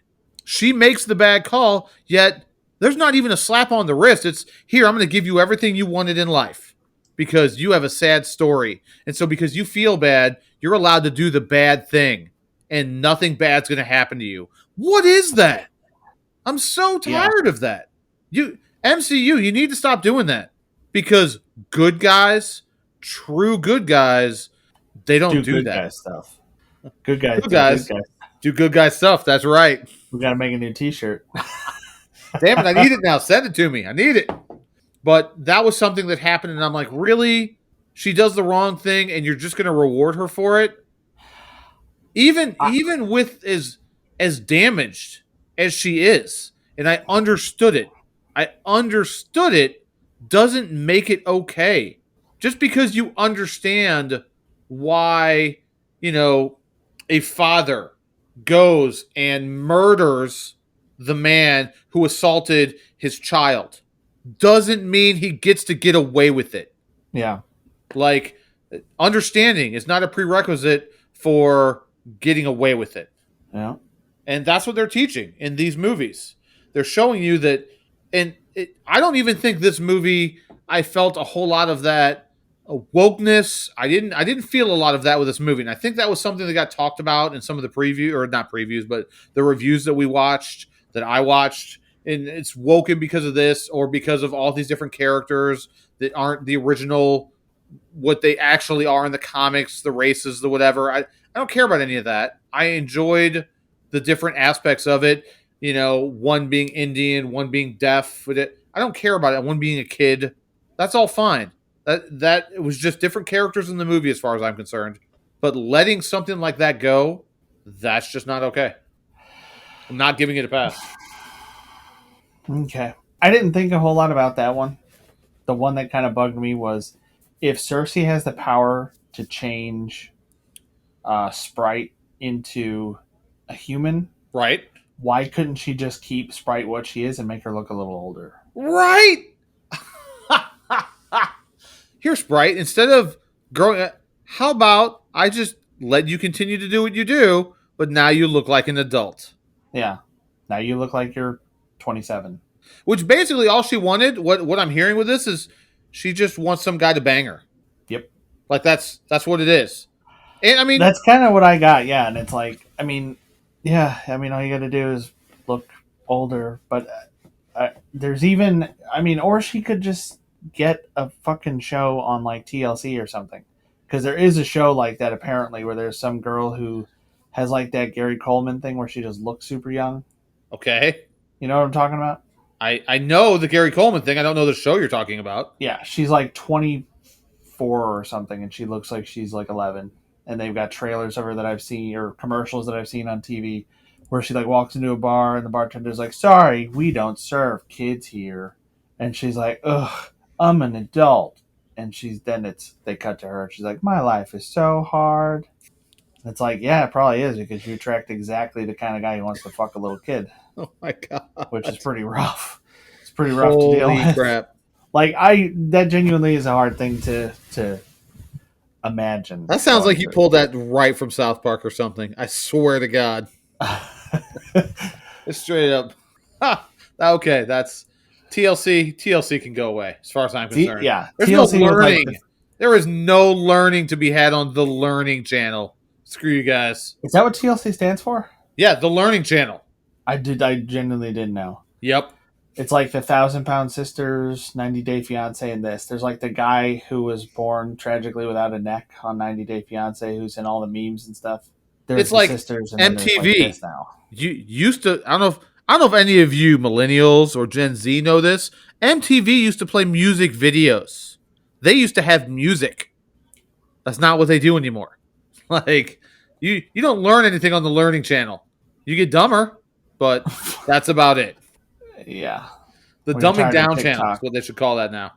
She makes the bad call, yet there's not even a slap on the wrist. It's, here, I'm going to give you everything you wanted in life. because you have a sad story. And so because you feel bad, you're allowed to do the bad thing and nothing bad's going to happen to you. What is that? I'm so Yeah, tired of that. You MCU, you need to stop doing that because good guys, true good guys, they don't do do good that. guy stuff. Good guys Good do good guys guys. do good guy stuff. That's right. We got to make a new T-shirt. Damn it, I need it now. Send it to me. I need it. But that was something that happened, and I'm like, really? She does the wrong thing, and you're just going to reward her for it? I, Even with as damaged as she is, and I understood it. I understood it doesn't make it okay. Just because you understand why, you know, a father goes and murders the man who assaulted his child doesn't mean he gets to get away with it. yeah, Like, understanding is not a prerequisite for getting away with it. yeah, And that's what they're teaching in these movies. They're showing you that, and I don't even think this movie, I felt a whole lot of that wokeness. I didn't feel a lot of that with this movie. And I think that was something that got talked about in some of the preview, or not previews, but the reviews that we watched, that I watched. And it's woken because of this, or because of all these different characters that aren't the original, what they actually are in the comics, the races, the whatever. I don't care about any of that. I enjoyed the different aspects of it. You know, one being Indian, one being deaf. With it, I don't care about it. One being a kid. That's all fine. That it was just different characters in the movie, as far as I'm concerned. But letting something like that go, that's just not okay. I'm not giving it a pass. okay. I didn't think a whole lot about that one. The one that kind of bugged me was if Cersei has the power to change Sprite into a human, Right? why couldn't she just keep Sprite what she is and make her look a little older? Right. Here, Sprite, instead of growing, how about I just let you continue to do what you do, but now you look like an adult? Yeah. Now you look like you're 27. Which basically all she wanted, what I'm hearing with this is she just wants some guy to bang her. Yep. Like that's what it is. And I mean, That's kind of what I got. Yeah. And it's like, I mean, yeah, I mean, all you got to do is look older. But there's even, I mean, or she could just get a fucking show on like TLC or something. Because there is a show like that apparently where there's some girl who has like that Gary Coleman thing where she just looks super young. okay. You know what I'm talking about? I know the Gary Coleman thing. I don't know the show you're talking about. Yeah, she's like 24 or something, and she looks like she's like 11. And they've got trailers of her that I've seen, or commercials that I've seen on TV, where she like walks into a bar and the bartender's like, "Sorry, we don't serve kids here," and she's like, "Ugh, I'm an adult," and they cut to her, and she's like, "My life is so hard." It's like, yeah, it probably is because you attract exactly the kind of guy who wants to fuck a little kid, Oh my god. which is pretty rough. It's pretty rough to deal Holy with. crap. Like that genuinely is a hard thing to imagine. That sounds going like you through. pulled that right from South Park or something. I swear to God. It's straight up. Ha! Okay, that's TLC. TLC can go away as far as I'm concerned. Yeah, There's no TLC was like learning. There is no learning to be had on the Learning Channel. Screw you guys. is that what TLC stands for? Yeah, the Learning Channel. I genuinely didn't know. Yep. It's like the 1,000 Pound Sisters, 90 Day Fiance, and this. There's like the guy who was born tragically without a neck on 90 Day Fiance, who's in all the memes and stuff. There's It's the like sisters, and then there's like MTV. this now. You used to. I don't know if any of you millennials or Gen Z know this. MTV used to play music videos. They used to have music. That's not what they do anymore. Like you don't learn anything on the Learning Channel. You get dumber, but that's about it. Yeah, The when you're dumbing tired of down channel is TikTok. what they should call that now.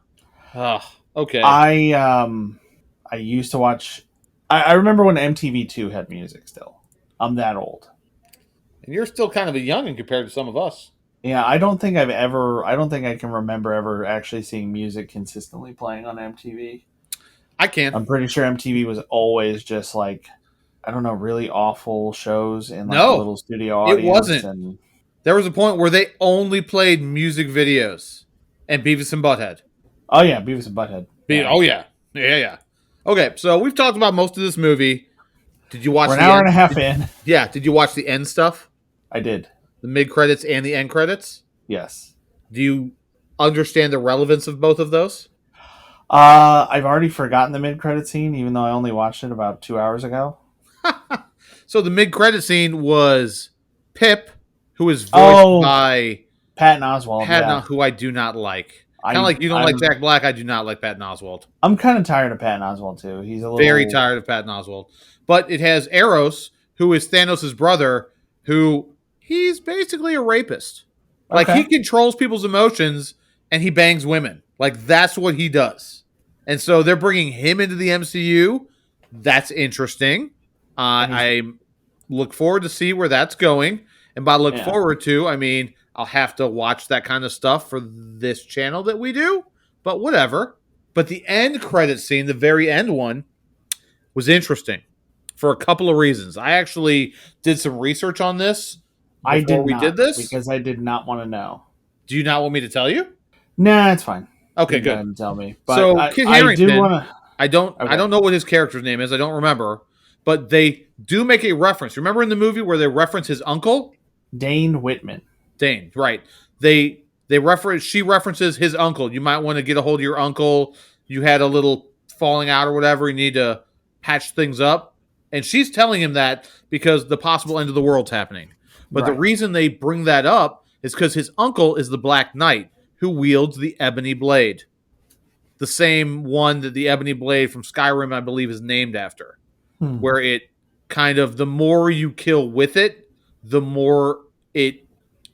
Oh, okay. I used to watch. I remember when MTV2 had music. Still, I'm that old. And you're still kind of a youngin' compared to some of us. Yeah, I don't think I've ever. I don't think I can remember ever actually seeing music consistently playing on MTV. I can. I'm pretty sure MTV was always just like, I don't know, really awful shows in like a No, little studio it audience, wasn't. and There was a point where they only played music videos and Beavis and Butthead. oh yeah, Beavis and Butthead. Yeah, Oh yeah, Yeah, yeah. Okay, so we've talked about most of this movie. Did you We're watch an the hour and a end? half in. Yeah, did you watch the end stuff? I did. The mid credits and the end credits? Yes. Do you understand the relevance of both of those? I've already forgotten the mid credit scene, even though I only watched it about 2 hours ago. So the mid credit scene was Pip, who is voiced Oh, by Patton Oswald. Patton, Yeah, who I do not like. Kind of I like you don't like I'm Jack Black, I do not like Patton Oswalt. I'm kind of tired of Patton Oswald too. He's a Very little tired of Patton Oswalt. But it has Eros, who is Thanos' brother, who he's basically a rapist. Like he okay. controls people's emotions and he bangs women. Like that's what he does. And so they're bringing him into the MCU. That's interesting. And he's I look forward to see where that's going. And by look yeah. forward to, I mean I'll have to watch that kind of stuff for this channel that we do. But whatever. But the end credit scene, the very end one, was interesting for a couple of reasons. I actually did some research on this I before did we did not this. because I did not want to know. Do you not want me to tell you? Nah, it's fine. You Okay, can go good. ahead and tell me. But So I Kit I do Harrington, want to. I Okay. don't know what his character's name is. I don't remember, but they do make a reference. Remember in the movie where they reference his uncle? Dane Whitman. Dane, right. They reference she references his uncle. You might want to get a hold of your uncle. You had a little falling out or whatever. You need to patch things up. And she's telling him that because the possible end of the world's happening. But the Right. reason they bring that up is because his uncle is the Black Knight who wields the ebony blade. The same one that the ebony blade from Skyrim, I believe, is named after. Hmm. Where it kind of the more you kill with it, the more it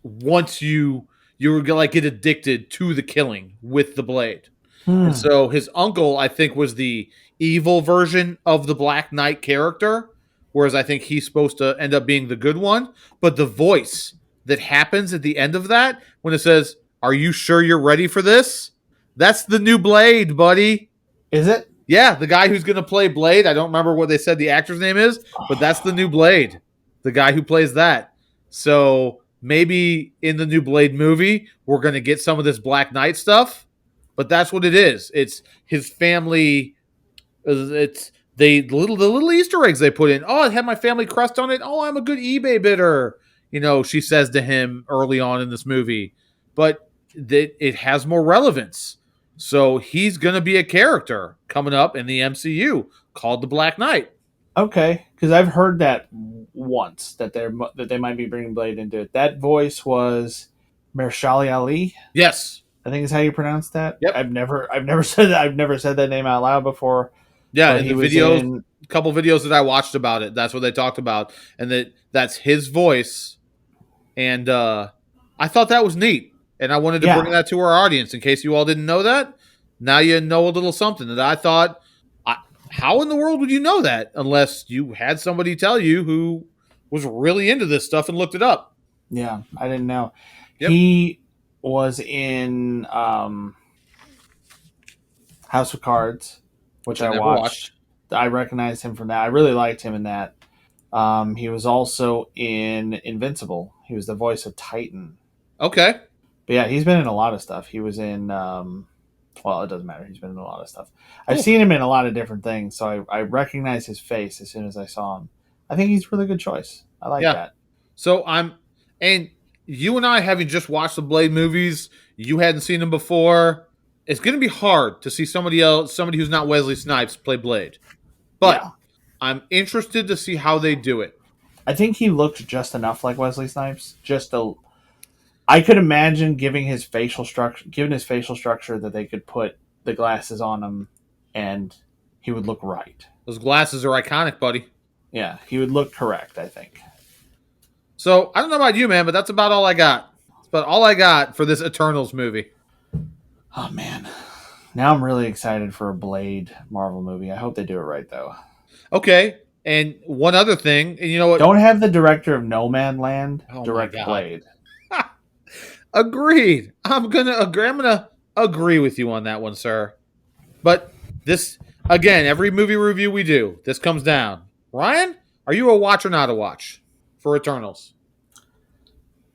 once you like get addicted to the killing with the blade. And Hmm. so his uncle, I think, was the evil version of the Black Knight character, whereas I think he's supposed to end up being the good one. But the voice that happens at the end of that, when it says, "Are you sure you're ready for this?" That's the new Blade, buddy. Is it? Yeah, the guy who's going to play Blade. I don't remember what they said the actor's name is, but that's the new Blade. The guy who plays that. So maybe in the new Blade movie, we're going to get some of this Black Knight stuff, but that's what it is. It's his family. It's the little Easter eggs they put in. Oh, it had my family crest on it. Oh, I'm a good eBay bidder. You know, she says to him early on in this movie, but it has more relevance. So he's going to be a character coming up in the MCU called the Black Knight. Okay, because I've heard that once that they might be bringing Blade into it. That voice was Mahershala Ali. Yes. I think is how you pronounce that. Yep. I've never said that name out loud before. Yeah, But in he the was videos, in. a couple videos that I watched about it, that's what they talked about, and that's his voice. And I thought that was neat, and I wanted to bring Yeah, that to our audience in case you all didn't know that. Now you know a little something that I thought. I, how in the world would you know that unless you had somebody tell you who was really into this stuff and looked it up? yeah. I didn't know Yep, he was in House of Cards, which which I I never watched. watched. I recognized him from that. I really liked him in that. He was also in Invincible. He was the voice of Titan. Okay, But yeah, he's been in a lot of stuff. He was in, well, it doesn't matter. He's been in a lot of stuff. I've cool. seen him in a lot of different things, so I recognize his face as soon as I saw him. I think he's a really good choice. I like Yeah. that. So and you and I having just watched the Blade movies, you hadn't seen them before. It's going to be hard to see somebody else, somebody who's not Wesley Snipes, play Blade. But Yeah. I'm interested to see how they do it. I think he looked just enough like Wesley Snipes. I could imagine given his facial structure, that they could put the glasses on him, and he would look right. Those glasses are iconic, buddy. Yeah, he would look correct. I think. So I don't know about you, man, but that's about all I got. That's about all I got for this Eternals movie. Oh man, now I'm really excited for a Blade Marvel movie. I hope they do it right though. Okay, and one other thing, and you know what? Don't have the director of No Man Land Oh my direct god. Blade. Agreed. I'm gonna agree. I'm gonna agree with you on that one, sir. But this again, every movie review we do, this comes down. Ryan, are you a watch or not a watch for Eternals?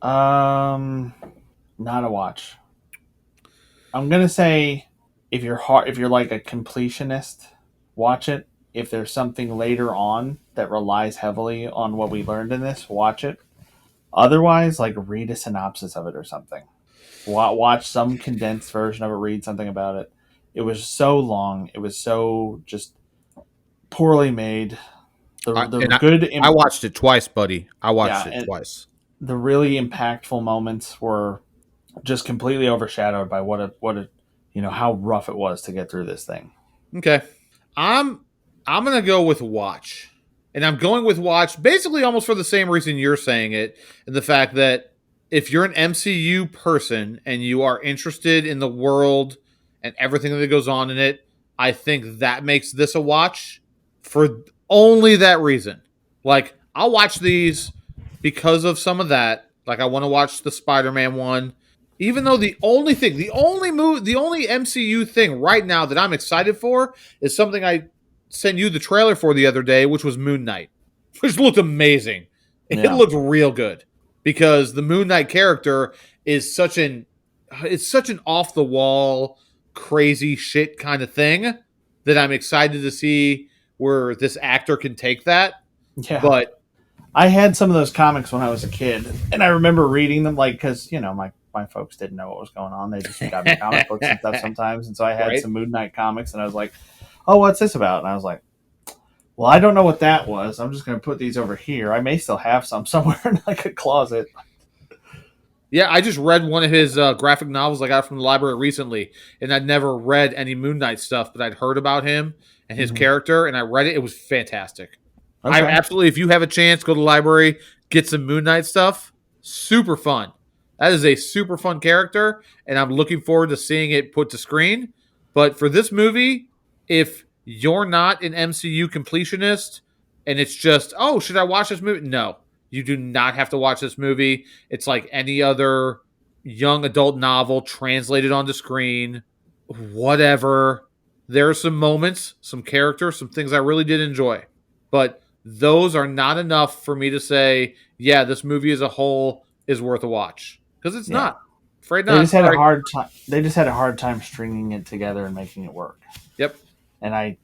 Um, not a watch. I'm gonna say if you're like a completionist, watch it. If there's something later on that relies heavily on what we learned in this, watch it. Otherwise, like read a synopsis of it or something. Watch some condensed version of it. Read something about it. It was so long. It was so just poorly made. The I, the and I, good, I watched it twice, buddy. I watched yeah, it and twice. the really impactful moments were just completely overshadowed by how rough it was to get through this thing. Okay. I'm I'm gonna go with watch. And I'm going with watch basically almost for the same reason you're saying it, and the fact that if you're an MCU person and you are interested in the world and everything that goes on in it, I think that makes this a watch for only that reason. Like, I'll watch these because of some of that. Like, I want to watch the Spider-Man one. Even though the only MCU thing right now that I'm excited for is something I sent you the trailer for the other day, which was Moon Knight, which looked amazing. It Yeah, looked real good because the Moon Knight character is such an off the wall, crazy shit kind of thing that I'm excited to see where this actor can take that. yeah. But I had some of those comics when I was a kid, and I remember reading them, like, because my folks didn't know what was going on. They just got me comic books and stuff sometimes, and so I had right, some Moon Knight comics, and I was like, "Oh, what's this about?" And I was like, "Well, I don't know what that was. I'm just going to put these over here. I may still have some somewhere in like a closet." yeah, I just read one of his graphic novels I got from the library recently, and I'd never read any Moon Knight stuff, but I'd heard about him and his Hmm. character, and I read it. It was fantastic. I Okay. absolutely, if you have a chance, go to the library, get some Moon Knight stuff. Super fun. That is a super fun character, and I'm looking forward to seeing it put to screen. But for this movie, if you're not an MCU completionist and it's just, oh, should I watch this movie? No, you do not have to watch this movie. It's like any other young adult novel translated onto screen, whatever. There are some moments, some characters, some things I really did enjoy. But those are not enough for me to say, yeah, this movie as a whole is worth a watch. Because it's Yeah. not. Afraid They not. just had a Sorry. hard time. They just had a hard time stringing it together and making it work. Yep. And I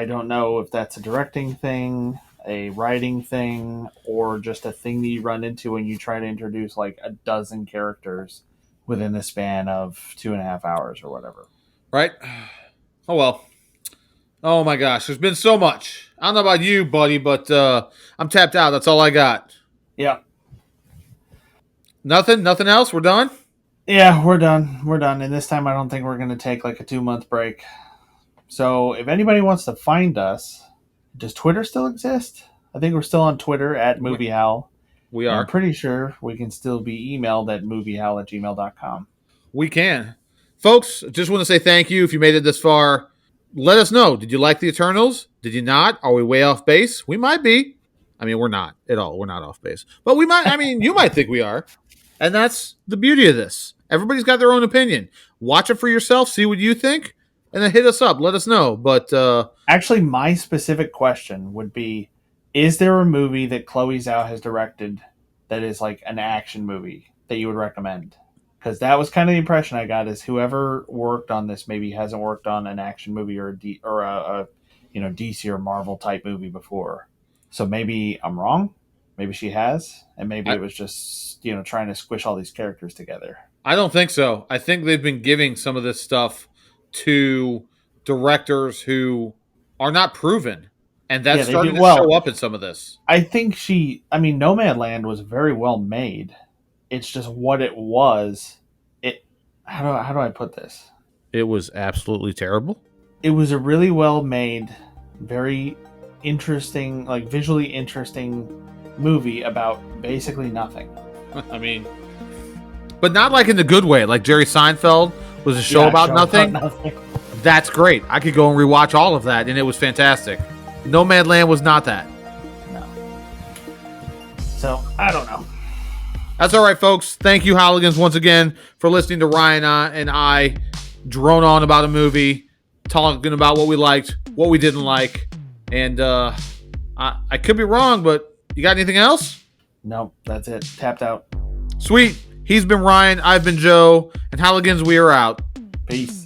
don't know if that's a directing thing, a writing thing, or just a thing that you run into when you try to introduce like a dozen characters within the span of 2.5 hours or whatever. Right? Oh, well. Oh, my gosh. There's been so much. I don't know about you, buddy, but I'm tapped out. That's all I got. Yeah. Nothing? Nothing else? We're done? Yeah, we're done. We're done. And this time I don't think we're going to take like a 2 month break. So if anybody wants to find us, does Twitter still exist? I think we're still on Twitter at MovieHowl. We And I'm are. pretty sure we can still be emailed at moviehowl@gmail.com. We can. Folks, just want to say thank you if you made it this far. Let us know. Did you like the Eternals? Did you not? Are we way off base? We might be. I mean, we're not at all. We're not off base. But we might, I mean, you might think we are. And that's the beauty of this. Everybody's got their own opinion. Watch it for yourself, see what you think, and then hit us up. Let us know. But Actually, my specific question would be: is there a movie that Chloe Zhao has directed that is like an action movie that you would recommend? Because that was kind of the impression I got. Is whoever worked on this maybe hasn't worked on an action movie or a DC or Marvel type movie before. So maybe I'm wrong. Maybe she has, and maybe I, it was just trying to squish all these characters together. I don't think so. I think they've been giving some of this stuff to directors who are not proven. And Yeah, that's they do. starting to Well, show up in some of this. I think I mean, Nomadland was very well made. It's just what it was. It how do I put this? It was absolutely terrible. It was a really well made, very interesting, like visually interesting movie about basically nothing. I mean, but not like in the good way. Like Jerry Seinfeld was a show about nothing. Nothing. That's great. I could go and rewatch all of that, and it was fantastic. Nomadland was not that. No. So I don't know. That's all right, folks. Thank you, Holligans, once again for listening to Ryan and I drone on about a movie, talking about what we liked, what we didn't like, and I could be wrong, but you got anything else? No, that's it. Tapped out. Sweet. He's been Ryan. I've been Joe. And Holligans, we are out. Peace.